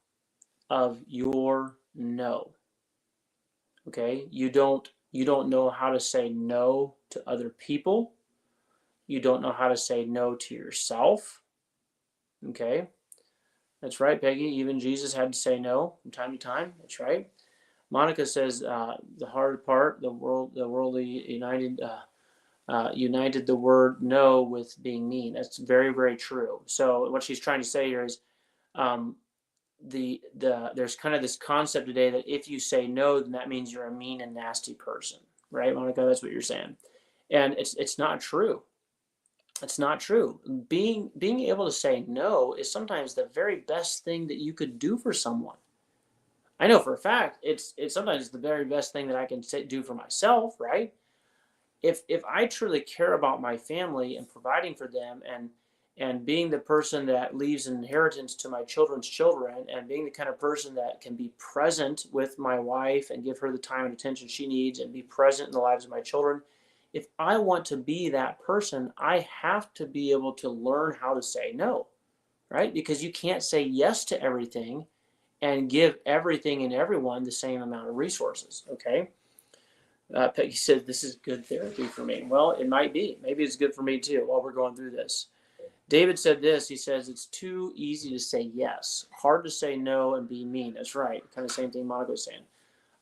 of your no. Okay? You don't know how to say no to other people. You don't know how to say no to yourself. Okay? That's right, Peggy. Even Jesus had to say no from time to time. That's right. Monica says the hard part, the worldly united the word no with being mean. That's very, very true. So what she's trying to say here is um, there's kind of this concept today that if you say no, then that means you're a mean and nasty person, right, Monica? That's what you're saying, and it's not true. It's not true. Being able to say no is sometimes the very best thing that you could do for someone. I know for a fact it's sometimes the very best thing that I can do for myself, right? If I truly care about my family and providing for them and being the person that leaves an inheritance to my children's children and being the kind of person that can be present with my wife and give her the time and attention she needs and be present in the lives of my children, if I want to be that person, I have to be able to learn how to say no, right? Because you can't say yes to everything and give everything and everyone the same amount of resources, okay? Peggy said, this is good therapy for me. Well, it might be. Maybe it's good for me too while we're going through this. David said this. He says, it's too easy to say yes. Hard to say no and be mean. That's right. Kind of same thing Monica was saying.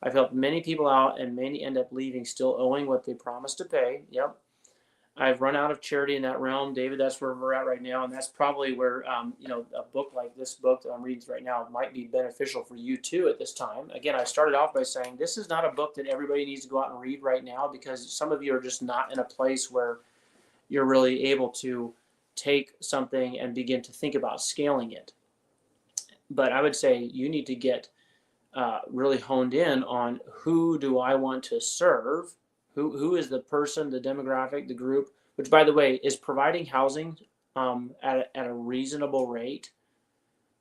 I've helped many people out and many end up leaving still owing what they promised to pay. Yep. I've run out of charity in that realm, David. That's where we're at right now, and that's probably where a book like this book that I'm reading right now might be beneficial for you too at this time. Again, I started off by saying this is not a book that everybody needs to go out and read right now because some of you are just not in a place where you're really able to take something and begin to think about scaling it. But I would say you need to get really honed in on who do I want to serve. Who is the person, the demographic, the group, which, by the way, is providing housing at a reasonable rate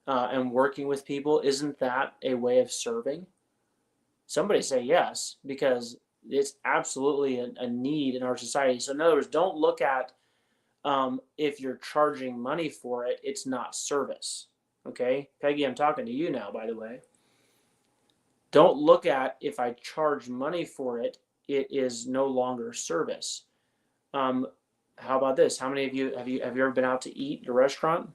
and working with people. Isn't that a way of serving? Somebody say yes, because it's absolutely a need in our society. So in other words, don't look at if you're charging money for it, it's not service. Okay, Peggy, I'm talking to you now, by the way. Don't look at if I charge money for it, it is no longer service. How about this? How many of you have you ever been out to eat at a restaurant?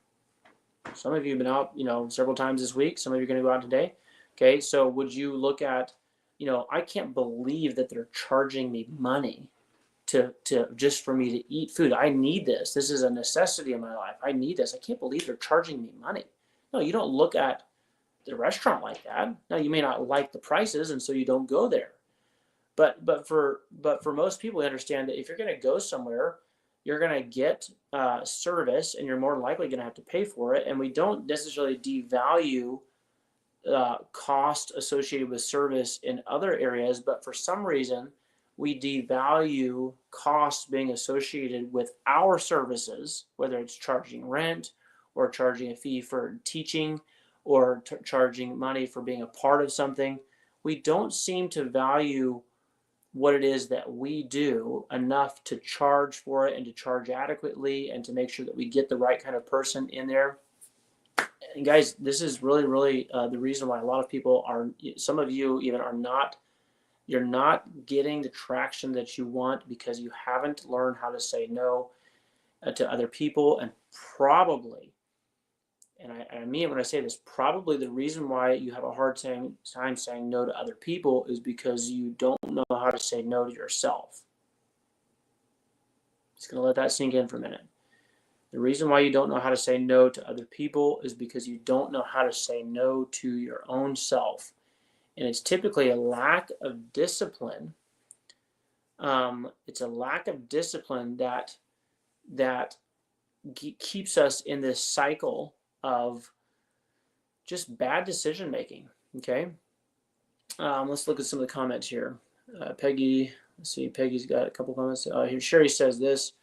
Some of you have been out, several times this week. Some of you are going to go out today. Okay, so would you look at, I can't believe that they're charging me money to just for me to eat food. I need this. This is a necessity in my life. I need this. I can't believe they're charging me money. No, you don't look at the restaurant like that. Now you may not like the prices, and so you don't go there. But for most people, they understand that if you're going to go somewhere, you're going to get service, and you're more likely going to have to pay for it. And we don't necessarily devalue cost associated with service in other areas, but for some reason, we devalue costs being associated with our services, whether it's charging rent or charging a fee for teaching or charging money for being a part of something. We don't seem to value what it is that we do enough to charge for it and to charge adequately and to make sure that we get the right kind of person in there. And guys, this is really, really the reason why a lot of people are, some of you even are not, you're not getting the traction that you want because you haven't learned how to say no to other people. And probably, and I mean it when I say this, probably the reason why you have a hard time saying no to other people is because you don't know how to say no to yourself. Just going to let that sink in for a minute. The reason why you don't know how to say no to other people is because you don't know how to say no to your own self. And it's typically a lack of discipline. It's a lack of discipline that keeps us in this cycle of just bad decision making. Okay, let's look at some of the comments here. Peggy, let's see. Peggy's got a couple comments. Here, Sherry says this.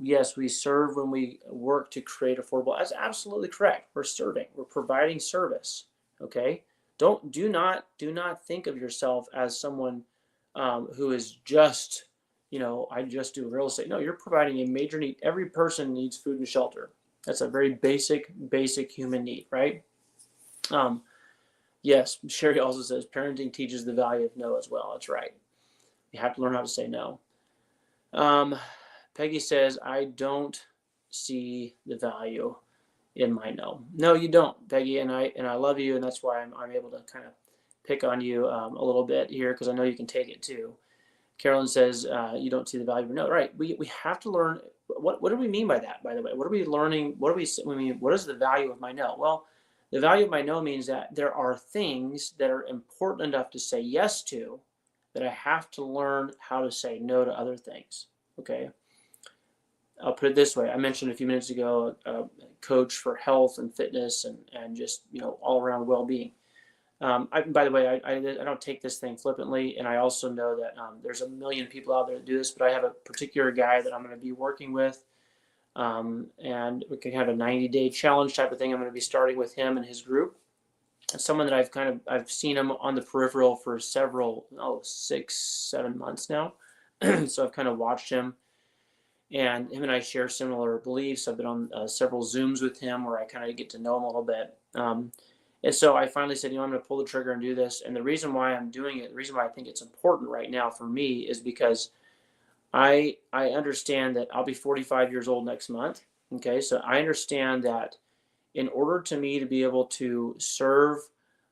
Yes, we serve when we work to create affordable. That's absolutely correct. We're serving. We're providing service. Okay. Do not think of yourself as someone who is just, I just do real estate. No, you're providing a major need. Every person needs food and shelter. That's a very basic human need, right? Yes, Sherry also says parenting teaches the value of no as well. That's right. You have to learn how to say no. Peggy says, I don't see the value in my no. No, you don't, Peggy, and I love you, and that's why I'm able to kind of pick on you a little bit here because I know you can take it too. Carolyn says you don't see the value of no. Right. We have to learn. What do we mean by that? By the way, what are we learning? What do we mean? What is the value of my no? Well, the value of my no means that there are things that are important enough to say yes to, that I have to learn how to say no to other things. Okay. I'll put it this way. I mentioned a few minutes ago a coach for health and fitness and just all around well-being. By the way, I don't take this thing flippantly, and I also know that there's a million people out there that do this, but I have a particular guy that I'm going to be working with, and we can have a 90-day challenge type of thing. I'm going to be starting with him and his group. It's someone that I've seen him on the peripheral for several 6-7 months now, so I've kind of watched him. And him and I share similar beliefs. I've been on several Zooms with him where I kind of get to know him a little bit. And so I finally said, I'm going to pull the trigger and do this. And the reason why I'm doing it, the reason why I think it's important right now for me is because I understand that I'll be 45 years old next month. Okay, so I understand that in order to me to be able to serve,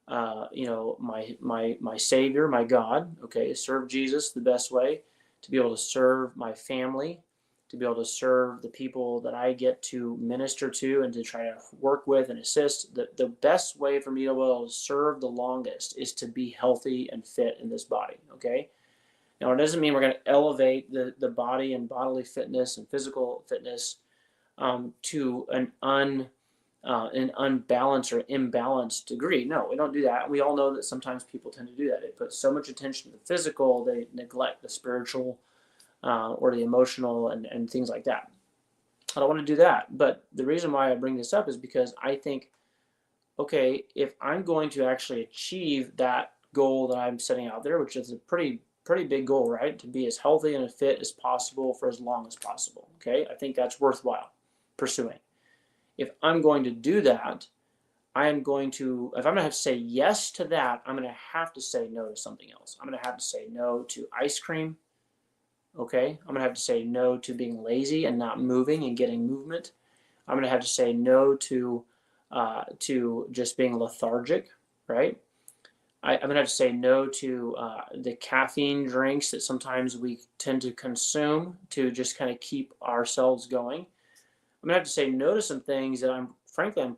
my Savior, my God, okay, serve Jesus the best way, to be able to serve my family, to be able to serve the people that I get to minister to and to try to work with and assist. The best way for me to be able to serve the longest is to be healthy and fit in this body, okay? Now, it doesn't mean we're going to elevate the body and bodily fitness and physical fitness to an unbalanced or imbalanced degree. No, we don't do that. We all know that sometimes people tend to do that. They put so much attention to the physical, they neglect the spiritual or the emotional and things like that. I don't want to do that. But the reason why I bring this up is because I think, okay, if I'm going to actually achieve that goal that I'm setting out there, which is a pretty big goal, right? To be as healthy and as fit as possible for as long as possible. Okay, I think that's worthwhile pursuing. If I'm going to do that, if I'm going to have to say yes to that, I'm going to have to say no to something else. I'm going to have to say no to ice cream. Okay, I'm going to have to say no to being lazy and not moving and getting movement. I'm going to have to say no to just being lethargic, right? I'm going to have to say no to the caffeine drinks that sometimes we tend to consume to just kind of keep ourselves going. I'm going to have to say no to some things that I'm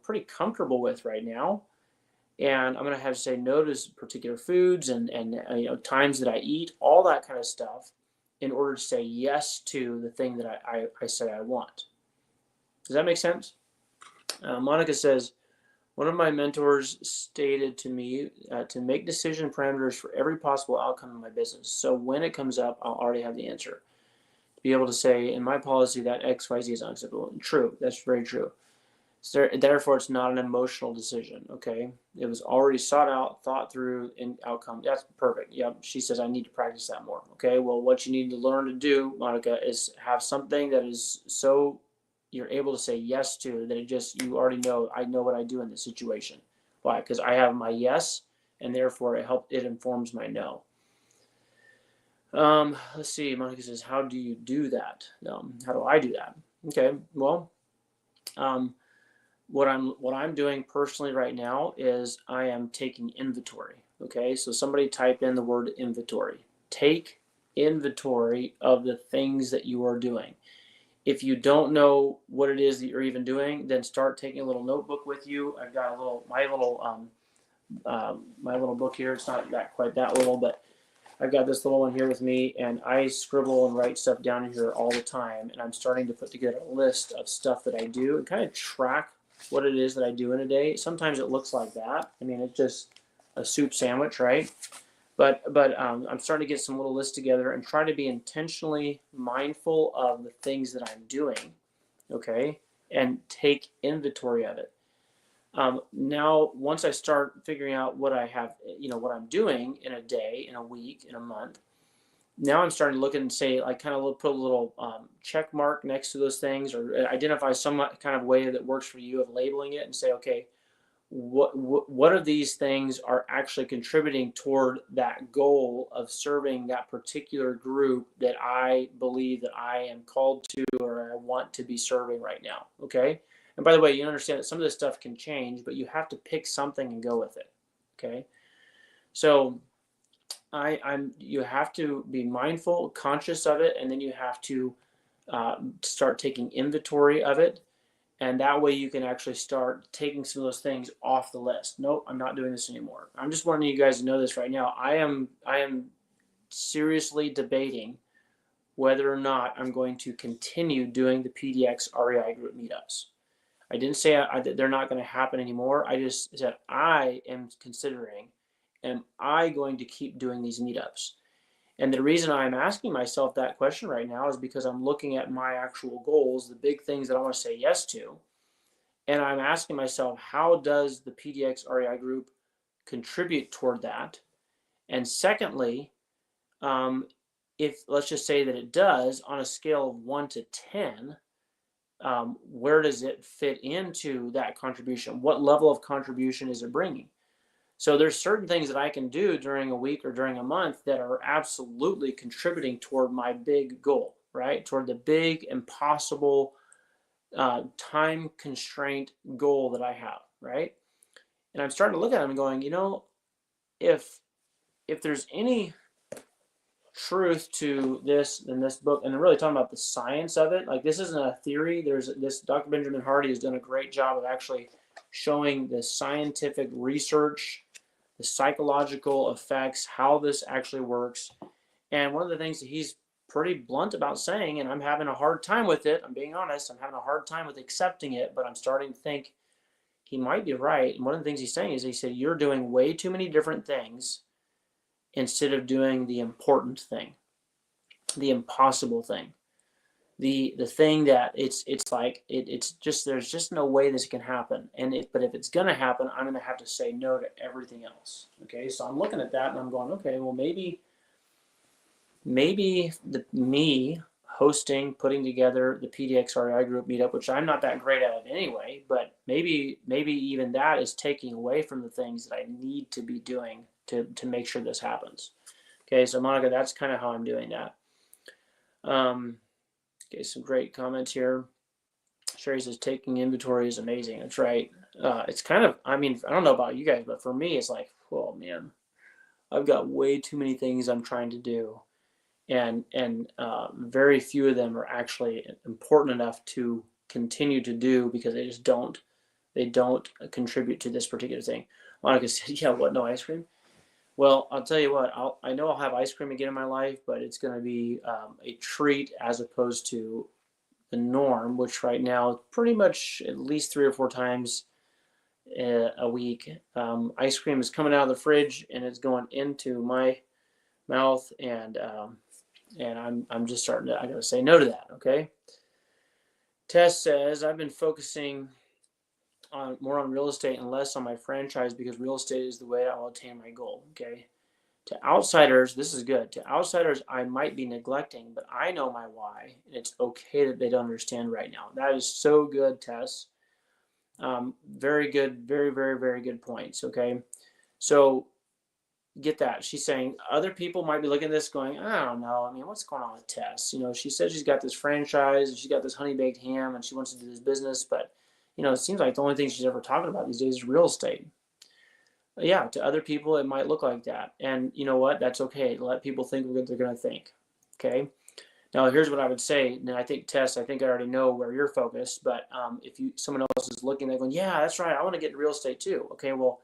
pretty comfortable with right now. And I'm going to have to say no to particular foods and times that I eat, all that kind of stuff, in order to say yes to the thing that I say I want. Does that make sense? Monica says, one of my mentors stated to me to make decision parameters for every possible outcome in my business. So when it comes up, I'll already have the answer. To be able to say, in my policy, that XYZ is unacceptable. True. That's very true. So therefore, it's not an emotional decision, okay? It was already sought out, thought through, and outcome. That's perfect. Yep. She says, I need to practice that more. Okay, well, what you need to learn to do, Monica, is have something that is so you're able to say yes to that you already know, I know what I do in this situation. Why? Because I have my yes, and therefore it informs my no. Let's see. Monica says, how do you do that? How do I do that? Okay, well, what I'm doing personally right now is I am taking inventory. Okay, so somebody type in the word inventory. Take inventory of the things that you are doing. If you don't know what it is that you're even doing, then start taking a little notebook with you. I've got my little book here. It's not quite that little, but I've got this little one here with me, and I scribble and write stuff down in here all the time. And I'm starting to put together a list of stuff that I do and kind of track what it is that I do in a day. Sometimes it looks like that. I mean, it's just a soup sandwich, right? But I'm starting to get some little lists together and try to be intentionally mindful of the things that I'm doing, okay, and take inventory of it. Now, once I start figuring out what I have, what I'm doing in a day, in a week, in a month, now I'm starting to look and say, like, kind of put a little check mark next to those things, or identify some kind of way that works for you of labeling it and say, okay, what of these things are actually contributing toward that goal of serving that particular group that I believe that I am called to or I want to be serving right now. Okay. And by the way, you understand that some of this stuff can change, but you have to pick something and go with it. Okay. So you have to be mindful, conscious of it, and then you have to start taking inventory of it, and that way you can actually start taking some of those things off the list. Nope, I'm not doing this anymore. I'm just wanting you guys to know this right now. I am seriously debating whether or not I'm going to continue doing the PDX REI group meetups. I didn't say that they're not going to happen anymore. I just said I am considering, am I going to keep doing these meetups? And the reason I'm asking myself that question right now is because I'm looking at my actual goals, the big things that I want to say yes to. And I'm asking myself, how does the PDX REI group contribute toward that? And secondly, if let's just say that it does, on a scale of 1 to 10, where does it fit into that contribution? What level of contribution is it bringing? So there's certain things that I can do during a week or during a month that are absolutely contributing toward my big goal, right? Toward the big, impossible, time constraint goal that I have, right? And I'm starting to look at them and going, if there's any truth to this in this book, and I'm really talking about the science of it, like this isn't a theory. There's this Dr. Benjamin Hardy has done a great job of actually showing the scientific research, the psychological effects, how this actually works. And one of the things that he's pretty blunt about saying, and I'm having a hard time with it, I'm being honest, I'm having a hard time with accepting it, but I'm starting to think he might be right. And one of the things he's saying is he said, you're doing way too many different things instead of doing the important thing, the impossible thing, the thing that it's like it's just there's just no way this can happen. But if it's gonna happen, I'm gonna have to say no to everything else. Okay, so I'm looking at that and I'm going, okay, well maybe me hosting, putting together the PDX REI group meetup, which I'm not that great at it anyway, but maybe even that is taking away from the things that I need to be doing to make sure this happens. Okay, so Monica, that's kind of how I'm doing that. Okay, some great comments here. Sherry says taking inventory is amazing. That's right. It's kind of, I mean, I don't know about you guys, but for me, it's like, oh man, I've got way too many things I'm trying to do, and very few of them are actually important enough to continue to do because they don't contribute to this particular thing. Monica said, yeah, what, no ice cream? Well, I'll tell you what, I know I'll have ice cream again in my life, but it's going to be a treat as opposed to the norm, which right now pretty much at least 3 or 4 times a week. Ice cream is coming out of the fridge and it's going into my mouth, and I'm just starting to, I gotta say no to that. Okay. Tess says I've been focusing more on real estate and less on my franchise because real estate is the way I'll attain my goal. Okay. To outsiders, this is good. To outsiders, I might be neglecting, but I know my why, and it's okay that they don't understand right now. That is so good, Tess. Very good, very, very, very good points. Okay. So get that. She's saying other people might be looking at this going, I don't know. I mean, what's going on with Tess? She said she's got this franchise and she's got this honey baked ham and she wants to do this business, but it seems like the only thing she's ever talking about these days is real estate. Yeah, to other people, it might look like that. And you know what? That's okay. Let people think what they're going to think. Okay. Now, here's what I would say. And I think, Tess, I think I already know where you're focused. But if someone else is looking, they're going, yeah, that's right. I want to get into real estate too. Okay. Well,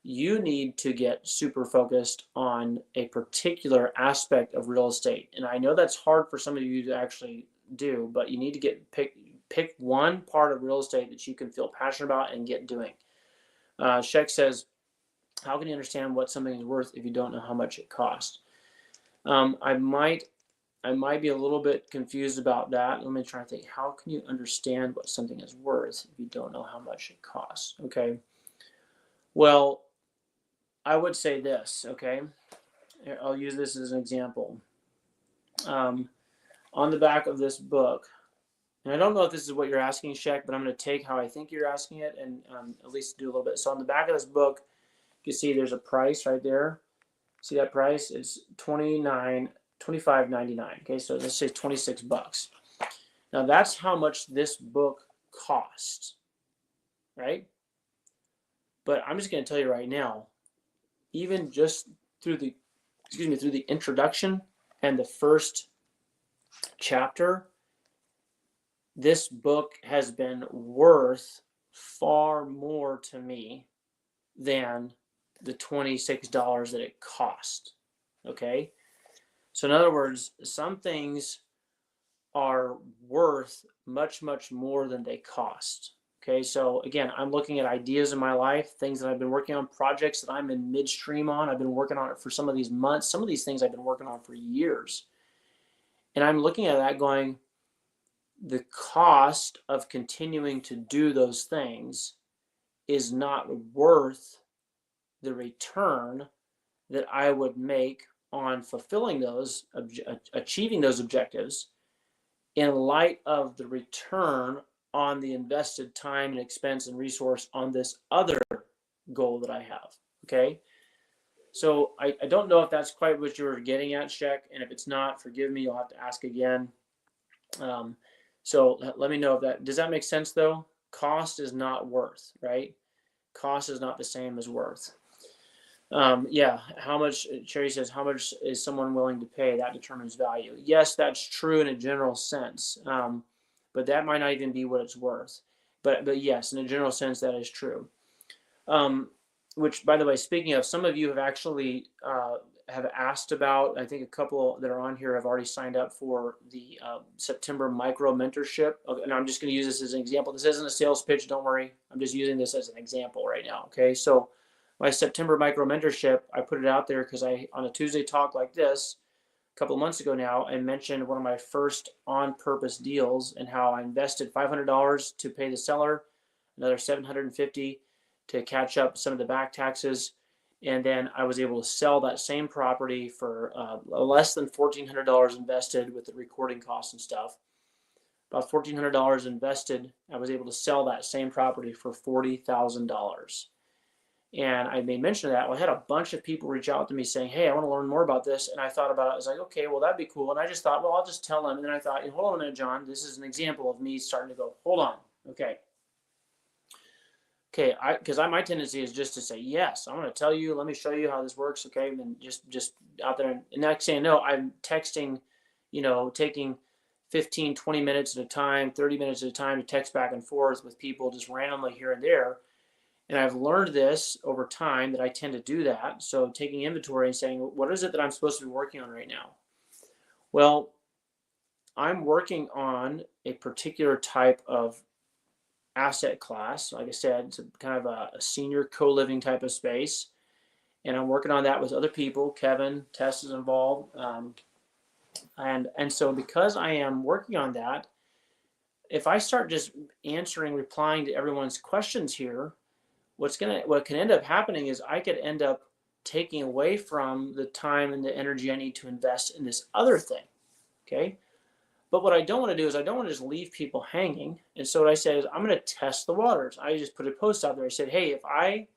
you need to get super focused on a particular aspect of real estate. And I know that's hard for some of you to actually do, but you need to pick one part of real estate that you can feel passionate about and get doing. Sheck says, how can you understand what something is worth if you don't know how much it costs? I might be a little bit confused about that. Let me try to think. How can you understand what something is worth if you don't know how much it costs? Okay. Well, I would say this. Okay. I'll use this as an example. On the back of this book, And I don't know if this is what you're asking, Shek, but I'm going to take how I think you're asking it and at least do a little bit. So on the back of this book, you can see there's a price right there. See that price? It's $25.99. Okay, so let's say 26 bucks. Now that's how much this book costs, right? But I'm just going to tell you right now, even just through the introduction and the first chapter, this book has been worth far more to me than the $26 that it cost. Okay? So in other words, some things are worth much, much more than they cost. Okay, so again, I'm looking at ideas in my life, things that I've been working on, projects that I'm in midstream on. I've been working on it for some of these months. Some of these things I've been working on for years. And I'm looking at that going, the cost of continuing to do those things is not worth the return that I would make on fulfilling those, achieving those objectives in light of the return on the invested time and expense and resource on this other goal that I have. Okay. So I don't know if that's quite what you were getting at, Shek. And if it's not, forgive me, you'll have to ask again. So let me know if that, does that make sense though? Cost is not worth, right? Cost is not the same as worth. Yeah, how much, Cherry says, how much is someone willing to pay? That determines value. Yes, that's true in a general sense, but that might not even be what it's worth. But yes, in a general sense, that is true. Which, by the way, speaking of, some of you have actually have asked about, I think a couple that are on here have already signed up for the September micro mentorship. Okay, and I'm just going to use this as an example. This isn't a sales pitch, don't worry. I'm just using this as an example right now, okay? So my September micro mentorship, I put it out there because on a Tuesday talk like this, a couple of months ago now, I mentioned one of my first on-purpose deals and how I invested $500 to pay the seller, another $750 to catch up some of the back taxes, and then I was able to sell that same property for less than $1,400 invested with the recording costs and stuff. About $1,400 invested, I was able to sell that same property for $40,000. And I made mention of that. Well, I had a bunch of people reach out to me saying, hey, I want to learn more about this. And I thought about it. I was like, okay, well, that'd be cool. And I just thought, well, I'll just tell them. And then I thought, hold on a minute, John. This is an example of me starting to go, hold on. Okay, because my tendency is just to say, yes, I'm going to tell you, let me show you how this works. Okay, and then just out there. And next saying, no, I'm texting, taking 15, 20 minutes at a time, 30 minutes at a time to text back and forth with people just randomly here and there. And I've learned this over time that I tend to do that. So taking inventory and saying, what is it that I'm supposed to be working on right now? Well, I'm working on a particular type of asset class. Like I said, it's kind of a senior co-living type of space. And I'm working on that with other people. Kevin, Tess is involved. And so because I am working on that, if I start just replying to everyone's questions here, what can end up happening is I could end up taking away from the time and the energy I need to invest in this other thing. Okay. But what I don't want to do is I don't want to just leave people hanging. And so what I said is I'm going to test the waters. I just put a post out there. I said, hey, if I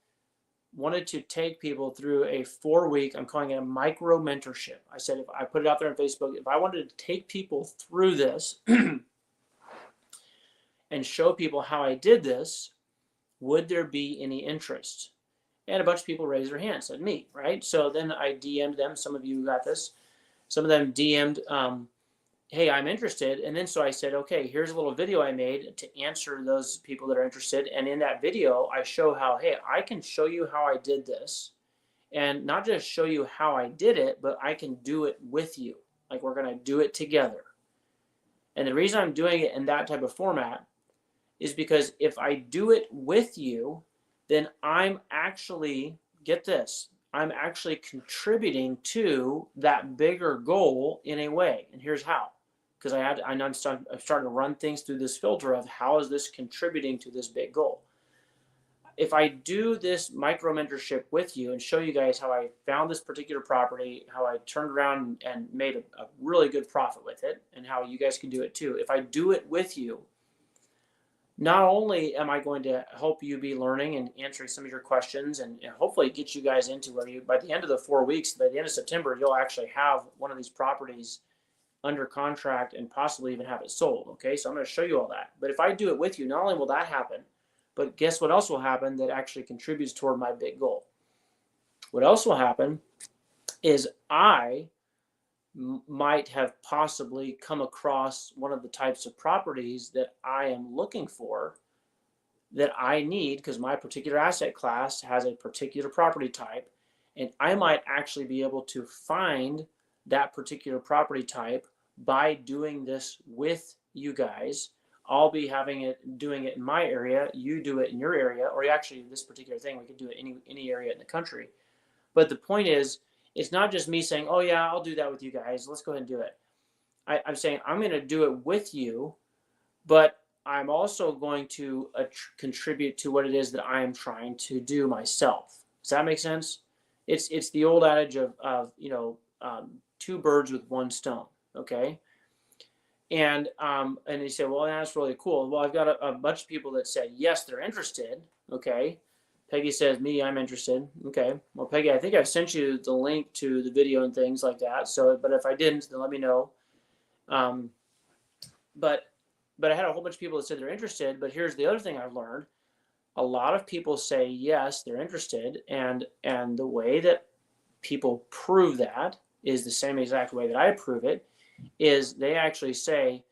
wanted to take people through a 4-week, I'm calling it a micro mentorship. I said, if I put it out there on Facebook, if I wanted to take people through this and show people how I did this, would there be any interest? And a bunch of people raised their hands, said me, right? So then I DM'd them. Some of you got this. Some of them DM'd, hey, I'm interested. And then so I said, okay, here's a little video I made to answer those people that are interested. And in that video, I show how, hey, I can show you how I did this. And not just show you how I did it, but I can do it with you. Like we're going to do it together. And the reason I'm doing it in that type of format is because if I do it with you, then I'm actually, get this, I'm actually contributing to that bigger goal in a way. And here's how. Because I'm starting to run things through this filter of how is this contributing to this big goal. if I do this micro mentorship with you and show you guys how I found this particular property, how I turned around and made a really good profit with it, and how you guys can do it too. If I do it with you, not only am I going to help you be learning and answering some of your questions and hopefully get you guys into where you, by the end of the 4 weeks, by the end of September, you'll actually have one of these properties under contract and possibly even have it sold. Okay, so I'm going to show you all that. But if I do it with you, not only will that happen, but guess what else will happen that actually contributes toward my big goal? What else will happen is I might have possibly come across one of the types of properties that I am looking for that I need because my particular asset class has a particular property type, and I might actually be able to find that particular property type by doing this with you guys. I'll be doing it in my area, you do it in your area, or actually this particular thing, we could do it any area in the country. But the point is, it's not just me saying, oh yeah, I'll do that with you guys, let's go ahead and do it. I'm saying I'm going to do it with you, but I'm also going to contribute to what it is that I am trying to do myself. Does that make sense? It's the old adage of two birds with one stone. Okay. And you say, well, that's really cool. Well, I've got a bunch of people that said, yes, they're interested. Okay. Peggy says, me, I'm interested. Okay. Well, Peggy, I think I've sent you the link to the video and things like that. So, but if I didn't, then let me know. But I had a whole bunch of people that said they're interested. But here's the other thing I've learned. A lot of people say, yes, they're interested. And the way that people prove that is the same exact way that I prove it, is they actually say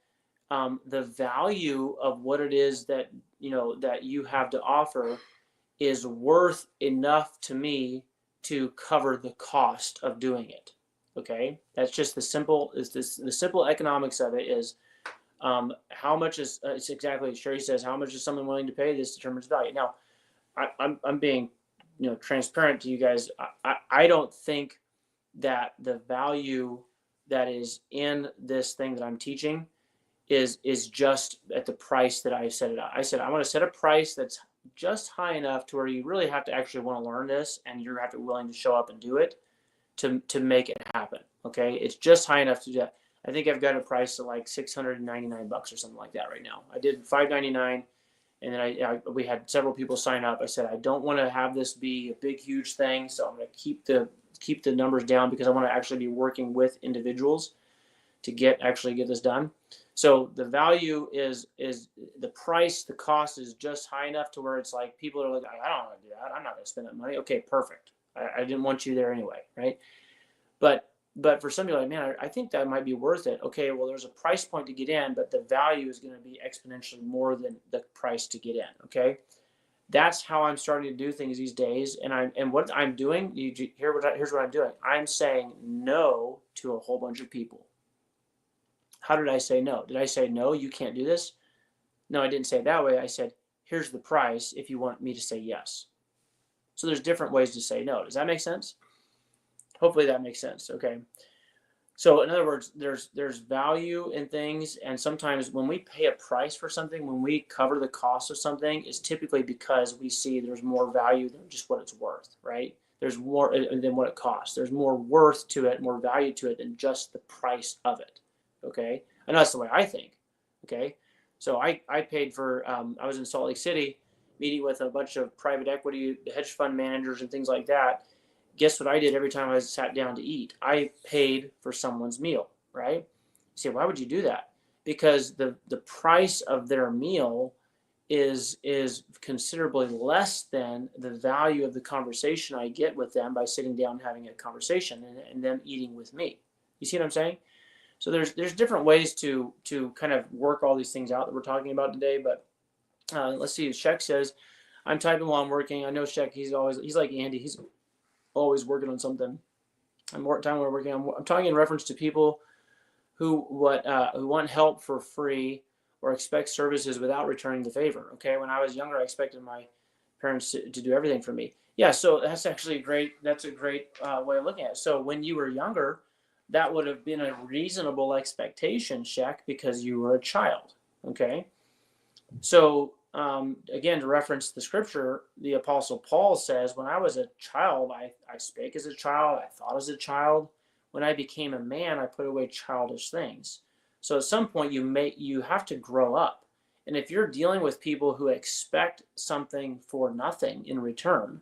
the value of what it is that you have to offer is worth enough to me to cover the cost of doing it. Okay, that's just the simple economics of it is how much is it's exactly Sherry says, how much is someone willing to pay? This determines value. Now I'm being transparent to you guys. I don't think that the value that is in this thing that I'm teaching is just at the price that I set it out. I said I want to set a price that's just high enough to where you really have to actually want to learn this, and you're have to be willing to show up and do it to make it happen. Okay, it's just high enough to do that. I think I've got a price of like $699 or something like that right now. I did $599, and then we had several people sign up. I said I don't want to have this be a big huge thing, so I'm going to keep the numbers down because I want to actually be working with individuals to get this done. So the value is the price, the cost is just high enough to where it's like people are like, I don't want to do that. I'm not going to spend that money. Okay, perfect. I didn't want you there anyway, right? But for some people, like, man, I think that might be worth it. Okay, well, there's a price point to get in, but the value is going to be exponentially more than the price to get in. Okay, that's how I'm starting to do things these days. And what I'm doing, here's what I'm doing. I'm saying no to a whole bunch of people. How did I say no? Did I say, no, you can't do this? No, I didn't say it that way. I said, here's the price if you want me to say yes. So there's different ways to say no. Does that make sense? Hopefully that makes sense. Okay. So in other words, there's value in things. And sometimes when we pay a price for something, when we cover the cost of something, is typically because we see there's more value than just what it's worth, right? There's more than what it costs. There's more worth to it, more value to it than just the price of it. Okay. And that's the way I think. Okay. So I paid for, I was in Salt Lake City meeting with a bunch of private equity, hedge fund managers and things like that. Guess what I did every time I sat down to eat? I paid for someone's meal, right? You say, why would you do that? Because the price of their meal is considerably less than the value of the conversation I get with them by sitting down and having a conversation and them eating with me. You see what I'm saying? So there's different ways to kind of work all these things out that we're talking about today. But let's see. Sheck says, I'm typing while I'm working. I know Sheck. He's like Andy. He's always working on something. I'm talking in reference to people who want help for free or expect services without returning the favor. Okay. When I was younger, I expected my parents to do everything for me. Yeah. So that's actually great. That's a great way of looking at it. So when you were younger, that would have been a reasonable expectation, Shaq, because you were a child. Okay. So again, to reference the scripture, the Apostle Paul says, when I was a child, I spake as a child, I thought as a child. When I became a man, I put away childish things. So at some point, you have to grow up. And if you're dealing with people who expect something for nothing in return,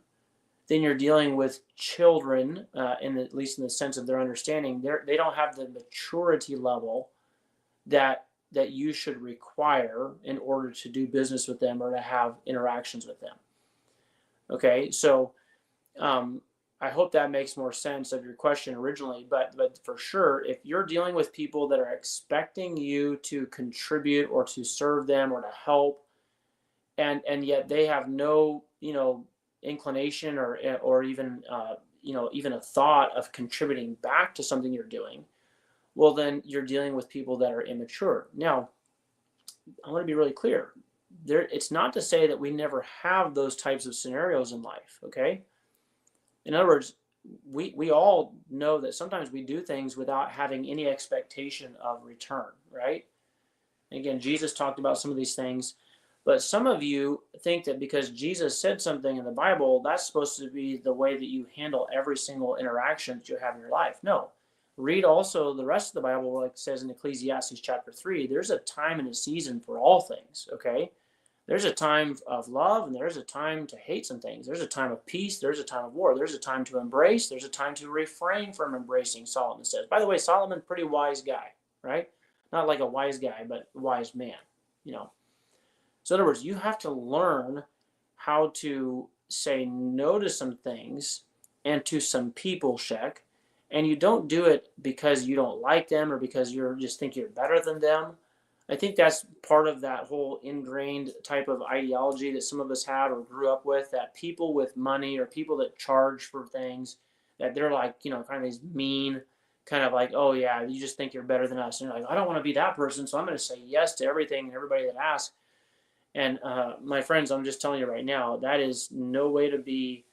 then you're dealing with children, at least in the sense of their understanding. They don't have the maturity level that you should require in order to do business with them or to have interactions with them. Okay, so I hope that makes more sense of your question originally, but for sure, if you're dealing with people that are expecting you to contribute or to serve them or to help, and yet they have no, inclination or even even a thought of contributing back to something you're doing, well, then you're dealing with people that are immature. Now, I want to be really clear. It's not to say that we never have those types of scenarios in life, okay? In other words, we all know that sometimes we do things without having any expectation of return, right? And again, Jesus talked about some of these things, but some of you think that because Jesus said something in the Bible, that's supposed to be the way that you handle every single interaction that you have in your life. No. Read also the rest of the Bible, like it says in Ecclesiastes chapter 3, there's a time and a season for all things, okay? There's a time of love, and there's a time to hate some things. There's a time of peace, there's a time of war. There's a time to embrace, there's a time to refrain from embracing, Solomon says. By the way, Solomon, pretty wise guy, right? Not like a wise guy, but a wise man, So in other words, you have to learn how to say no to some things and to some people, Shek. And you don't do it because you don't like them or because you just think you're better than them. I think that's part of that whole ingrained type of ideology that some of us have or grew up with, that people with money or people that charge for things, that they're like, kind of these mean, kind of like, oh yeah, you just think you're better than us. And you're like, I don't want to be that person, so I'm going to say yes to everything and everybody that asks. And my friends, I'm just telling you right now, that is no way to be.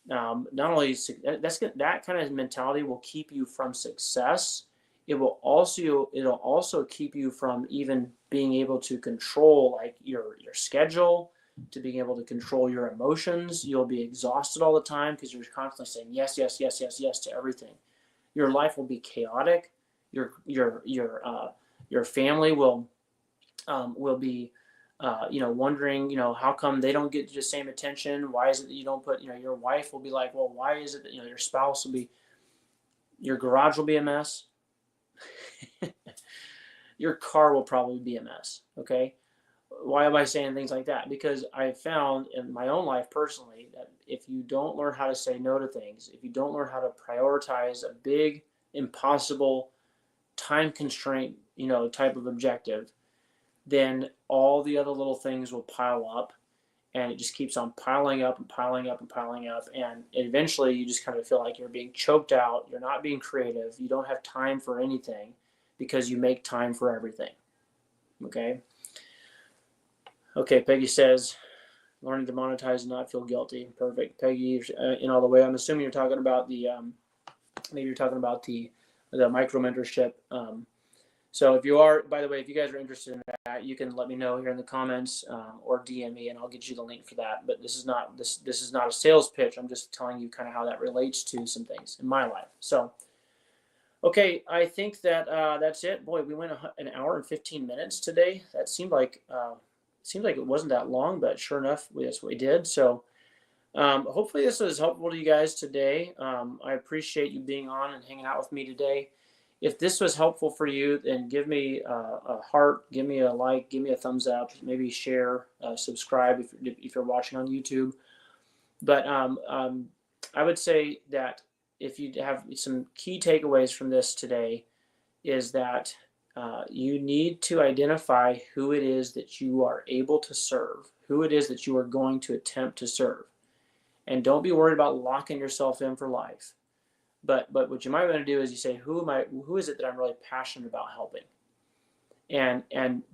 Not only that kind of mentality will keep you from success. It'll also keep you from even being able to control like your schedule, to being able to control your emotions. You'll be exhausted all the time because you're constantly saying yes, yes, yes, yes, yes to everything. Your life will be chaotic. Your family will be wondering, how come they don't get the same attention? Why is it that you don't put, your wife will be like, well, why is it that, your spouse will be, your garage will be a mess. Your car will probably be a mess. Okay. Why am I saying things like that? Because I found in my own life personally that if you don't learn how to say no to things, if you don't learn how to prioritize a big, impossible, time constraint, type of objective, then all the other little things will pile up, and it just keeps on piling up and piling up and piling up. And eventually you just kind of feel like you're being choked out. You're not being creative. You don't have time for anything because you make time for everything. Okay. Okay. Peggy says, learning to monetize and not feel guilty. Perfect. Peggy, in all the way, I'm assuming you're talking about the, maybe you're talking about the micro mentorship. So if you are, by the way, if you guys are interested in that, you can let me know here in the comments or DM me, and I'll get you the link for that. But this is not a sales pitch. I'm just telling you kind of how that relates to some things in my life. So, okay, I think that that's it. Boy, we went an hour and 15 minutes today. That seemed like it wasn't that long, but sure enough, that's what we did. So. Hopefully this was helpful to you guys today. I appreciate you being on and hanging out with me today. If this was helpful for you, then give me a heart, give me a like, give me a thumbs up, maybe share, subscribe if you're watching on YouTube. But I would say that if you have some key takeaways from this today, is that you need to identify who it is that you are able to serve, who it is that you are going to attempt to serve. And don't be worried about locking yourself in for life. But what you might want to do is you say, who is it that I'm really passionate about helping? And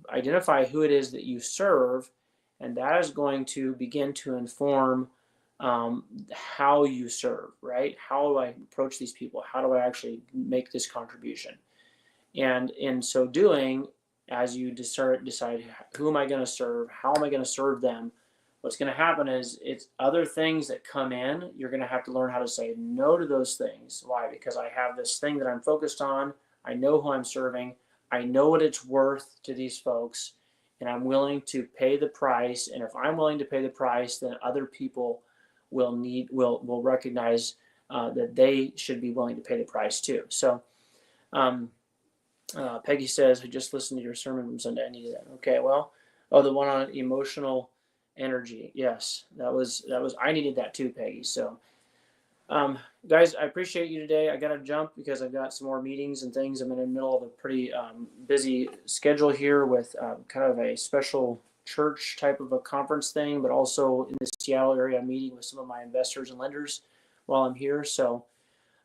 identify who it is that you serve, and that is going to begin to inform how you serve, right? How do I approach these people? How do I actually make this contribution? And in so doing, as you decide who am I going to serve, how am I going to serve them. What's going to happen is it's other things that come in. You're going to have to learn how to say no to those things. Why? Because I have this thing that I'm focused on. I know who I'm serving. I know what it's worth to these folks, and I'm willing to pay the price. And if I'm willing to pay the price, then other people will recognize that they should be willing to pay the price too. So, Peggy says, "I just listened to your sermon from Sunday. I needed that." Okay, well, the one on emotional energy. Yes, that was. I needed that too, Peggy. So, guys, I appreciate you today. I got to jump because I've got some more meetings and things. I'm in the middle of a pretty busy schedule here with kind of a special church type of a conference thing, but also in the Seattle area, I'm meeting with some of my investors and lenders while I'm here. So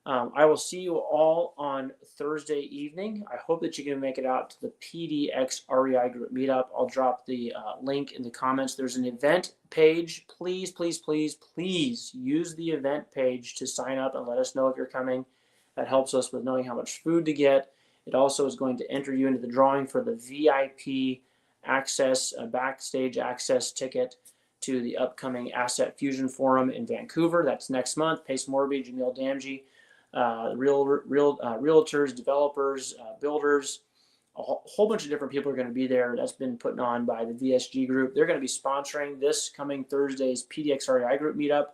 I will see you all on Thursday evening. I hope that you can make it out to the PDX REI Group meetup. I'll drop the link in the comments. There's an event page. Please, please, please, please use the event page to sign up and let us know if you're coming. That helps us with knowing how much food to get. It also is going to enter you into the drawing for the VIP access, backstage access ticket to the upcoming Asset Fusion Forum in Vancouver. That's next month. Pace Morby, Jamil Damji, realtors, developers, builders, a whole bunch of different people are going to be there. That's been put on by the VSG Group. They're going to be sponsoring this coming Thursday's PDX REI Group meetup.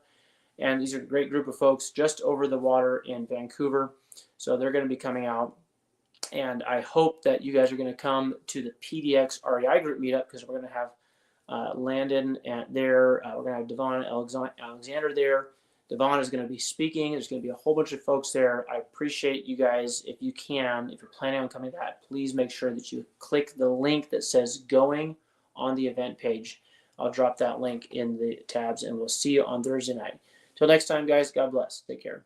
And these are a great group of folks just over the water in Vancouver. So they're going to be coming out. And I hope that you guys are going to come to the PDX REI Group meetup because we're going to have Landon there. We're going to have Devon Alexander there. Devon is going to be speaking. There's going to be a whole bunch of folks there. I appreciate you guys. If you can, if you're planning on coming to that, please make sure that you click the link that says going on the event page. I'll drop that link in the tabs, and we'll see you on Thursday night. Till next time, guys, God bless. Take care.